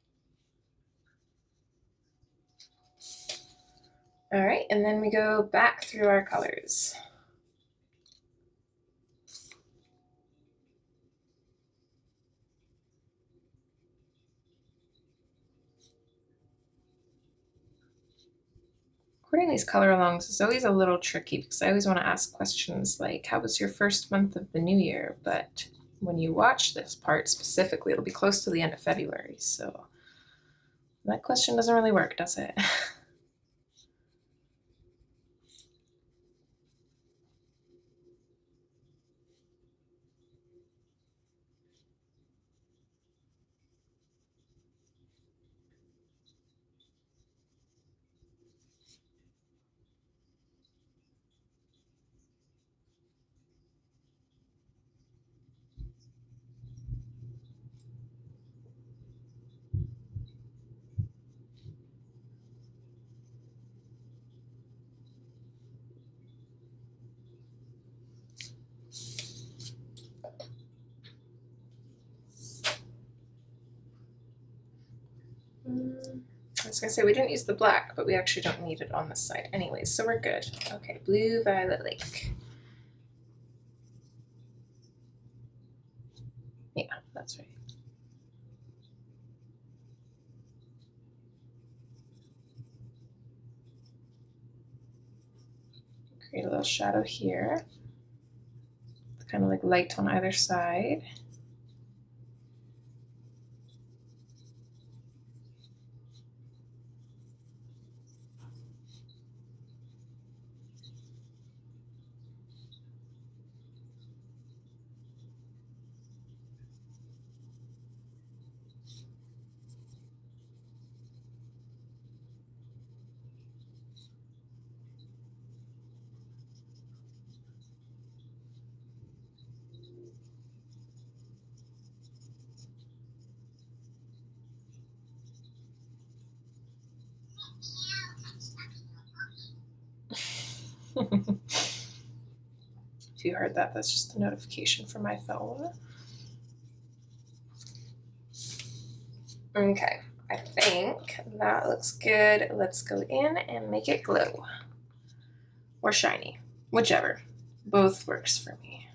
A: All right, and then we go back through our colors. Recording these color alongs is always a little tricky because I always want to ask questions like, how was your first month of the new year? But when you watch this part specifically, it'll be close to the end of February. So that question doesn't really work, does it? I was gonna say we didn't use the black, but we actually don't need it on this side anyways, so we're good. Okay, Blue Violet Lake. Yeah, that's right. Create a little shadow here. Kind of like light on either side. If you heard that, that's just a notification from my phone. Okay, I think that looks good. Let's go in and make it glow. Or shiny, whichever. Both works for me.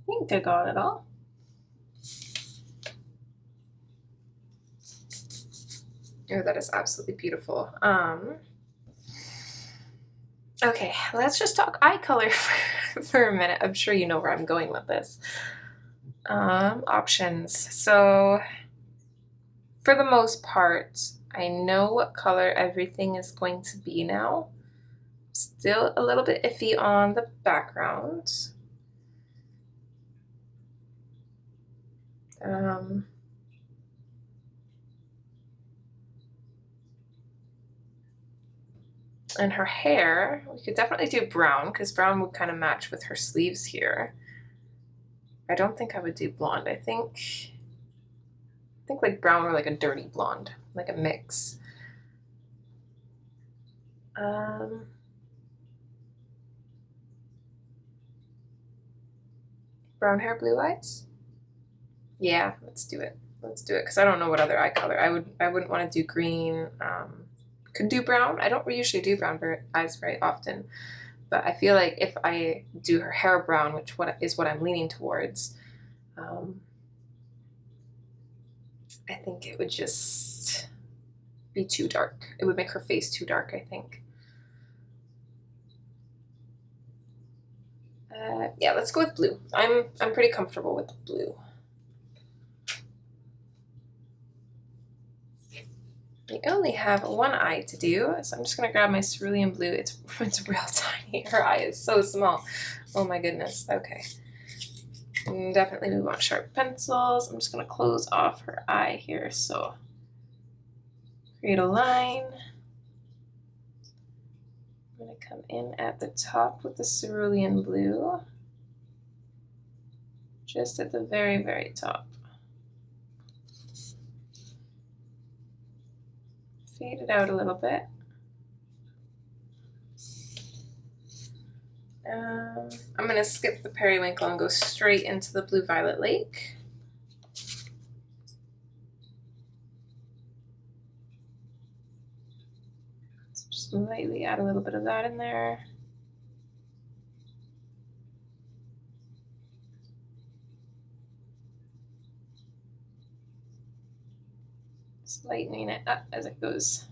A: I think I got it all. Oh, that is absolutely beautiful. Okay, let's just talk eye color for a minute. I'm sure you know where I'm going with this. Options. So for the most part, I know what color everything is going to be now. Still a little bit iffy on the background. And her hair, we could definitely do brown because brown would kind of match with her sleeves here. I don't think I would do blonde. I think like brown or like a dirty blonde, like a mix. Brown hair, blue eyes? Yeah, let's do it. Let's do it because I don't know what other eye color. I wouldn't want to do green. Could do brown. I don't usually do brown eyes very often, but I feel like if I do her hair brown, which is what I'm leaning towards, I think it would just be too dark. It would make her face too dark, I think. Yeah, let's go with blue. I'm pretty comfortable with blue. We only have one eye to do, so I'm just gonna grab my cerulean blue. It's real tiny. Her eye is so small. Oh my goodness. Okay. And definitely we want sharp pencils. I'm just gonna close off her eye here. So create a line. I'm gonna come in at the top with the cerulean blue. Just at the very, very top. Fade it out a little bit. I'm going to skip the periwinkle and go straight into the blue violet lake. So just lightly add a little bit of that in there. Just lightening it up as it goes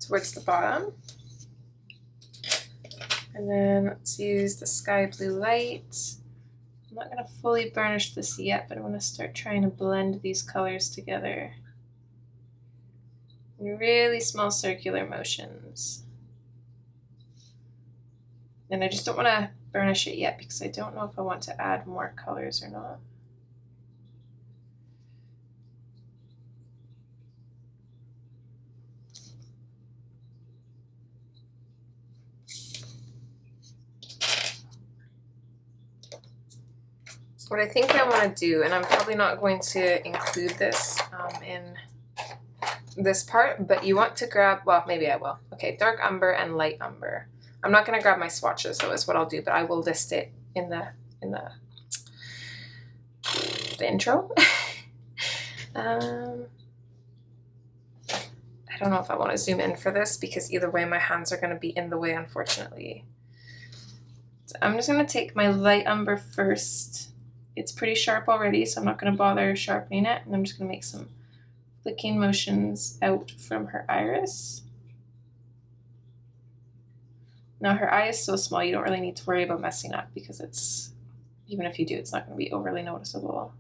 A: towards the bottom. And then let's use the sky blue light. I'm not going to fully burnish this yet, but I'm going to start trying to blend these colors together in really small circular motions. And I just don't want to burnish it yet because I don't know if I want to add more colors or not. What I think I want to do, and I'm probably not going to include this in this part, but you want to grab, well, maybe I will. Okay, dark umber and light umber. I'm not going to grab my swatches, though, is what I'll do, but I will list it in the intro. I don't know if I want to zoom in for this because either way my hands are going to be in the way, unfortunately. So I'm just going to take my light umber first. It's pretty sharp already, so I'm not going to bother sharpening it. And I'm just going to make some flicking motions out from her iris. Now her eye is so small, you don't really need to worry about messing up because it's, even if you do, it's not going to be overly noticeable.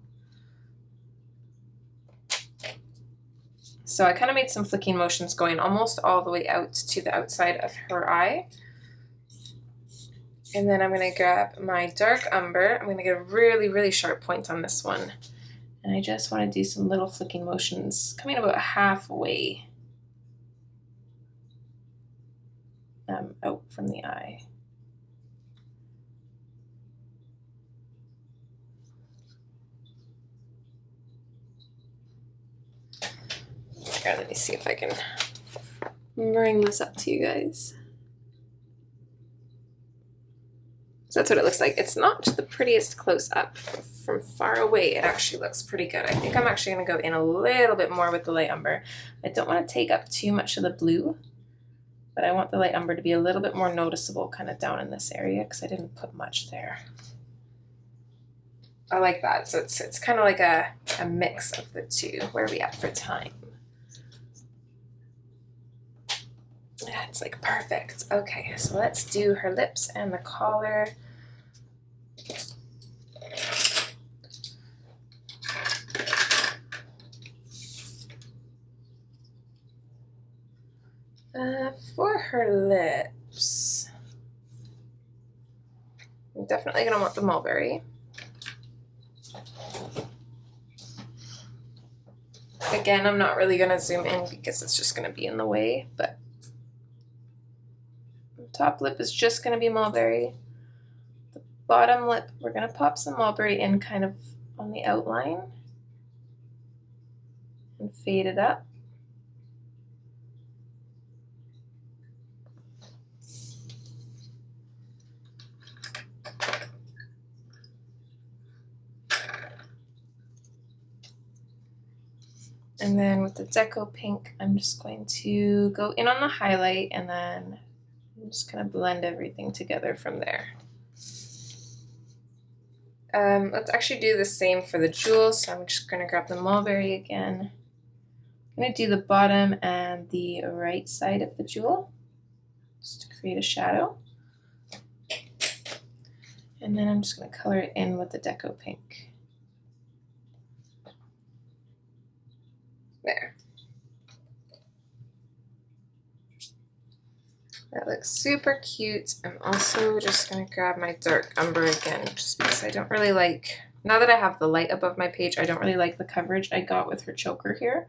A: So I kind of made some flicking motions going almost all the way out to the outside of her eye. And then I'm going to grab my dark umber. I'm going to get a really, really sharp point on this one. And I just want to do some little flicking motions, coming about halfway out from the eye. Here, let me see if I can bring this up to you guys. So that's what it looks like. It's not the prettiest close up. From far away, it actually looks pretty good. I think I'm actually going to go in a little bit more with the light umber. I don't want to take up too much of the blue, but I want the light umber to be a little bit more noticeable kind of down in this area because I didn't put much there. I like that. So it's kind of like a mix of the two. Where are we at for time? Yeah, it's like perfect. Okay, so let's do her lips and the collar. For her lips, I'm definitely gonna want the mulberry. Again, I'm not really gonna zoom in because it's just gonna be in the way, but the top lip is just gonna be mulberry. The bottom lip, we're gonna pop some mulberry in kind of on the outline and fade it up. And then with the Deco Pink, I'm just going to go in on the highlight and then I'm just gonna blend everything together from there. Let's actually do the same for the jewel. So I'm just gonna grab the mulberry again. I'm gonna do the bottom and the right side of the jewel just to create a shadow. And then I'm just gonna color it in with the Deco Pink. There. That looks super cute. I'm also just gonna grab my dark umber again, just because I don't really like, now that I have the light above my page, I don't really like the coverage I got with her choker here.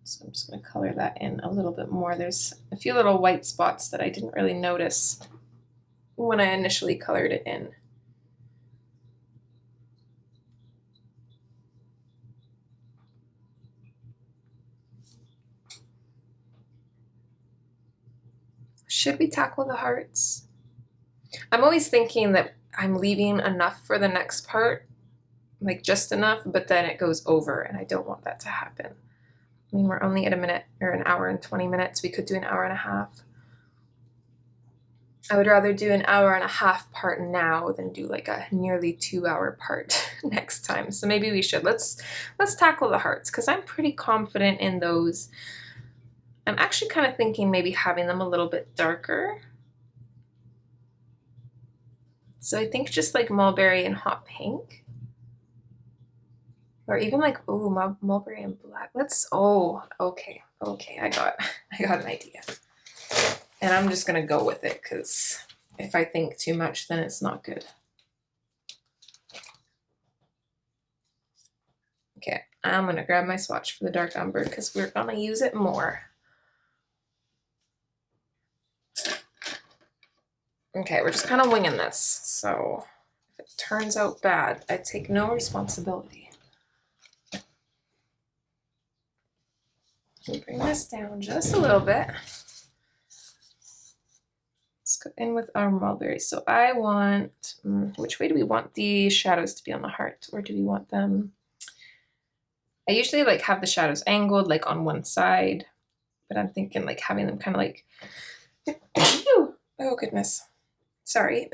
A: So I'm just gonna color that in a little bit more. There's a few little white spots that I didn't really notice when I initially colored it in. Should we tackle the hearts? I'm always thinking that I'm leaving enough for the next part, like just enough, but then it goes over and I don't want that to happen. I mean, we're only at a minute or an hour and 20 minutes. We could do an hour and a half. I would rather do an hour and a half part now than do like a nearly 2-hour part next time. So maybe we should, let's tackle the hearts because I'm pretty confident in those. I'm actually kind of thinking maybe having them a little bit darker. So I think just like mulberry and hot pink. Or even like, oh, mulberry and black. Okay, I got an idea. And I'm just gonna go with it because if I think too much, then it's not good. Okay, I'm gonna grab my swatch for the dark umber because we're gonna use it more. Okay, we're just kind of winging this. So if it turns out bad, I take no responsibility. We'll bring this down just a little bit. Let's go in with our mulberry. So I want, which way do we want the shadows to be on the heart? Or do we want them? I usually like have the shadows angled like on one side, but I'm thinking like having them kind of like, oh goodness, sorry.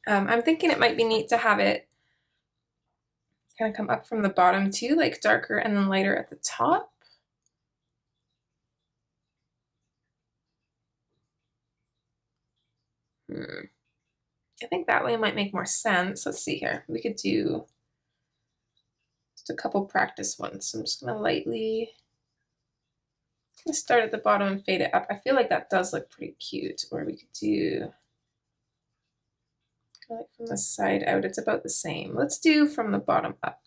A: I'm thinking it might be neat to have it kind of come up from the bottom too, like darker and then lighter at the top. I think that way might make more sense. Let's see here. We could do just a couple practice ones. So I'm just gonna lightly start at the bottom and fade it up. I feel like that does look pretty cute. Or we could do like from the side out. It's about the same. Let's do from the bottom up.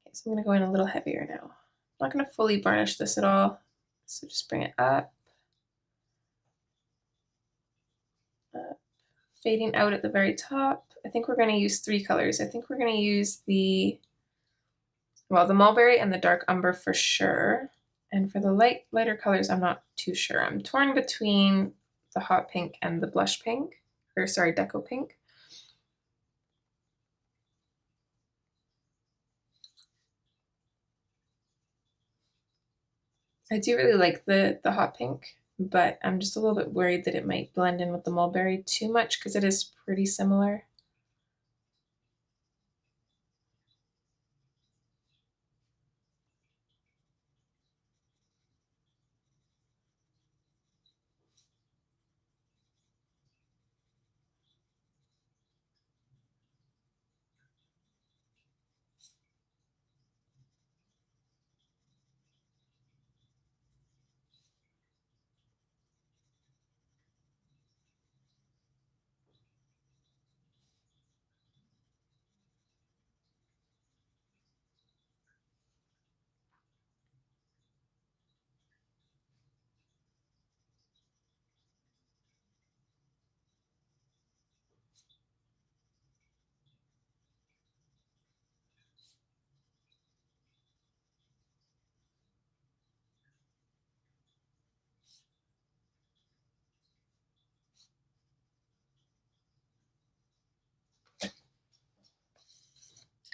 A: Okay, so I'm gonna go in a little heavier now. I'm not gonna fully varnish this at all. So just bring it up. Fading out at the very top. I think we're going to use 3 colors. I think we're going to use the mulberry and the dark umber for sure. And for the lighter colors, I'm not too sure. I'm torn between the hot pink and the blush pink, or sorry, Deco Pink. I do really like the hot pink, but I'm just a little bit worried that it might blend in with the mulberry too much because it is pretty similar.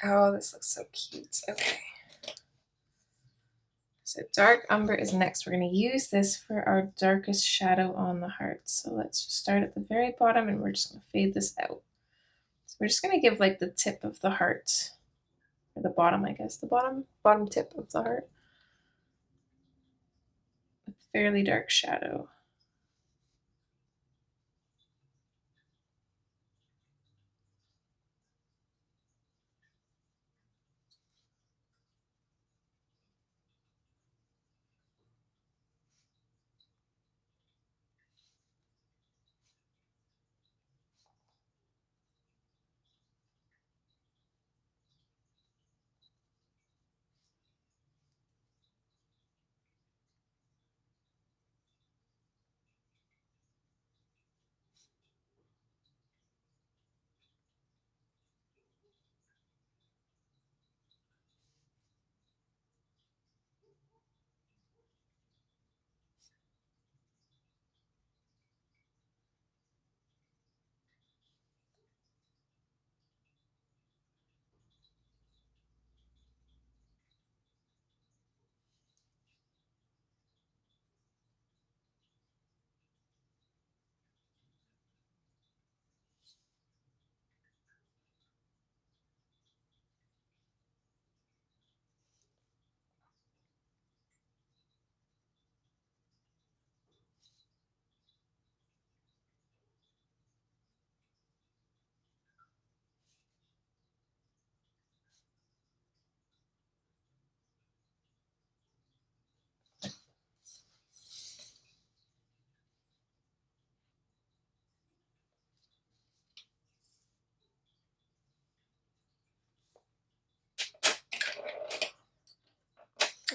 A: Oh, this looks so cute. Okay. So dark umber is next. We're going to use this for our darkest shadow on the heart. So let's just start at the very bottom and we're just going to fade this out. So we're just going to give like the tip of the heart, or the bottom, I guess, the bottom tip of the heart, a fairly dark shadow.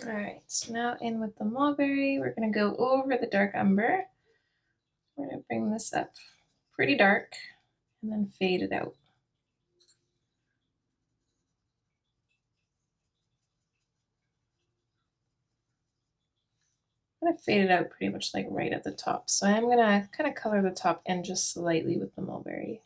A: All right, so now in with the mulberry, we're going to go over the dark umber. We're going to bring this up pretty dark and then fade it out. I'm going to fade it out pretty much like right at the top. So I'm going to kind of color the top end just slightly with the mulberry.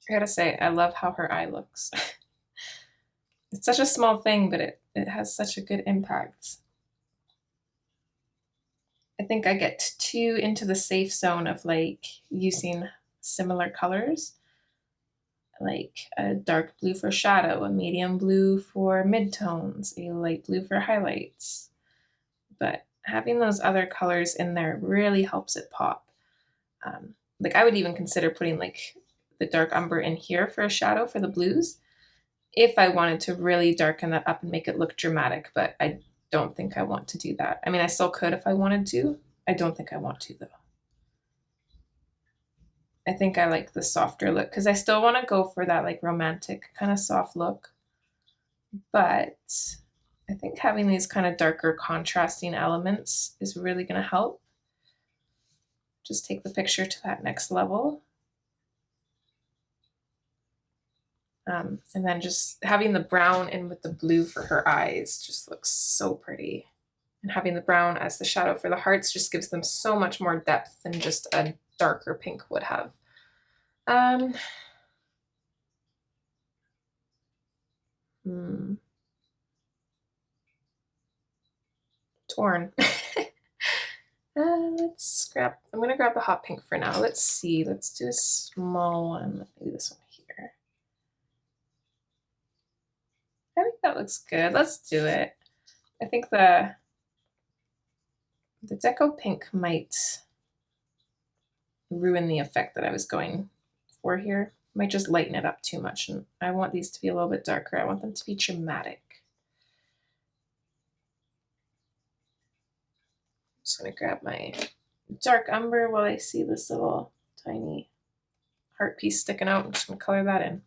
A: I gotta say, I love how her eye looks. It's such a small thing, but it has such a good impact. I think I get too into the safe zone of like using similar colors, like a dark blue for shadow, a medium blue for midtones, a light blue for highlights. But having those other colors in there really helps it pop. Like I would even consider putting like the dark umber in here for a shadow for the blues if I wanted to really darken that up and make it look dramatic, but I don't think I want to do that. I mean, I still could if I wanted to. I don't think I want to though. I think I like the softer look because I still want to go for that like romantic kind of soft look. But I think having these kind of darker contrasting elements is really going to help. Just take the picture to that next level. And then just having the brown in with the blue for her eyes just looks so pretty. And having the brown as the shadow for the hearts just gives them so much more depth than just a darker pink would have. Torn. Let's grab, I'm gonna grab the hot pink for now. Let's see, let's do a small one, maybe this one here. I think that looks good. Let's do it. I think The Deco Pink might ruin the effect that I was going for here. Might just lighten it up too much, and I want these to be a little bit darker. I want them to be dramatic. I'm just gonna grab my dark umber while I see this little tiny heart piece sticking out. I'm just gonna color that in.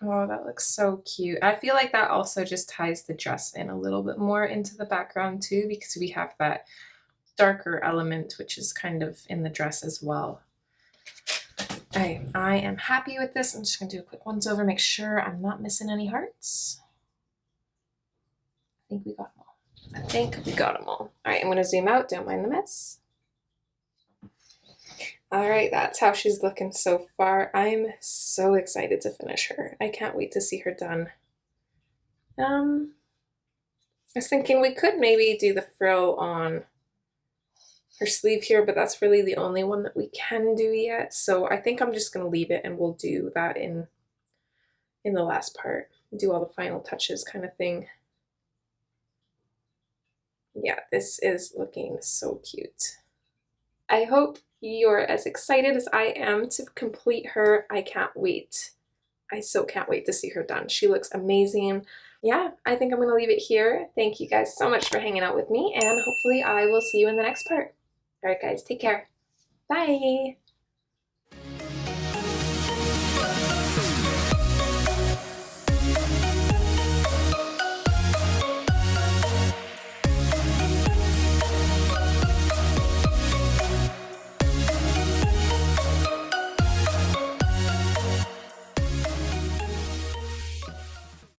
A: Oh, that looks so cute. I feel like that also just ties the dress in a little bit more into the background too, because we have that darker element, which is kind of in the dress as well. Okay, I am happy with this. I'm just gonna do a quick once over, make sure I'm not missing any hearts. I think we got them all. I think we got them all. All right, I'm gonna zoom out, don't mind the mess. All right, that's how she's looking so far. I'm so excited to finish her. I can't wait to see her done. I was thinking we could maybe do the frill on her sleeve here, but that's really the only one that we can do yet. So I think I'm just gonna leave it and we'll do that in the last part. Do all the final touches kind of thing. Yeah, this is looking so cute. I hope you're as excited as I am to complete her. I can't wait. I so can't wait to see her done. She looks amazing. Yeah, I think I'm going to leave it here. Thank you guys so much for hanging out with me, and hopefully I will see you in the next part. All right, guys, take care. Bye.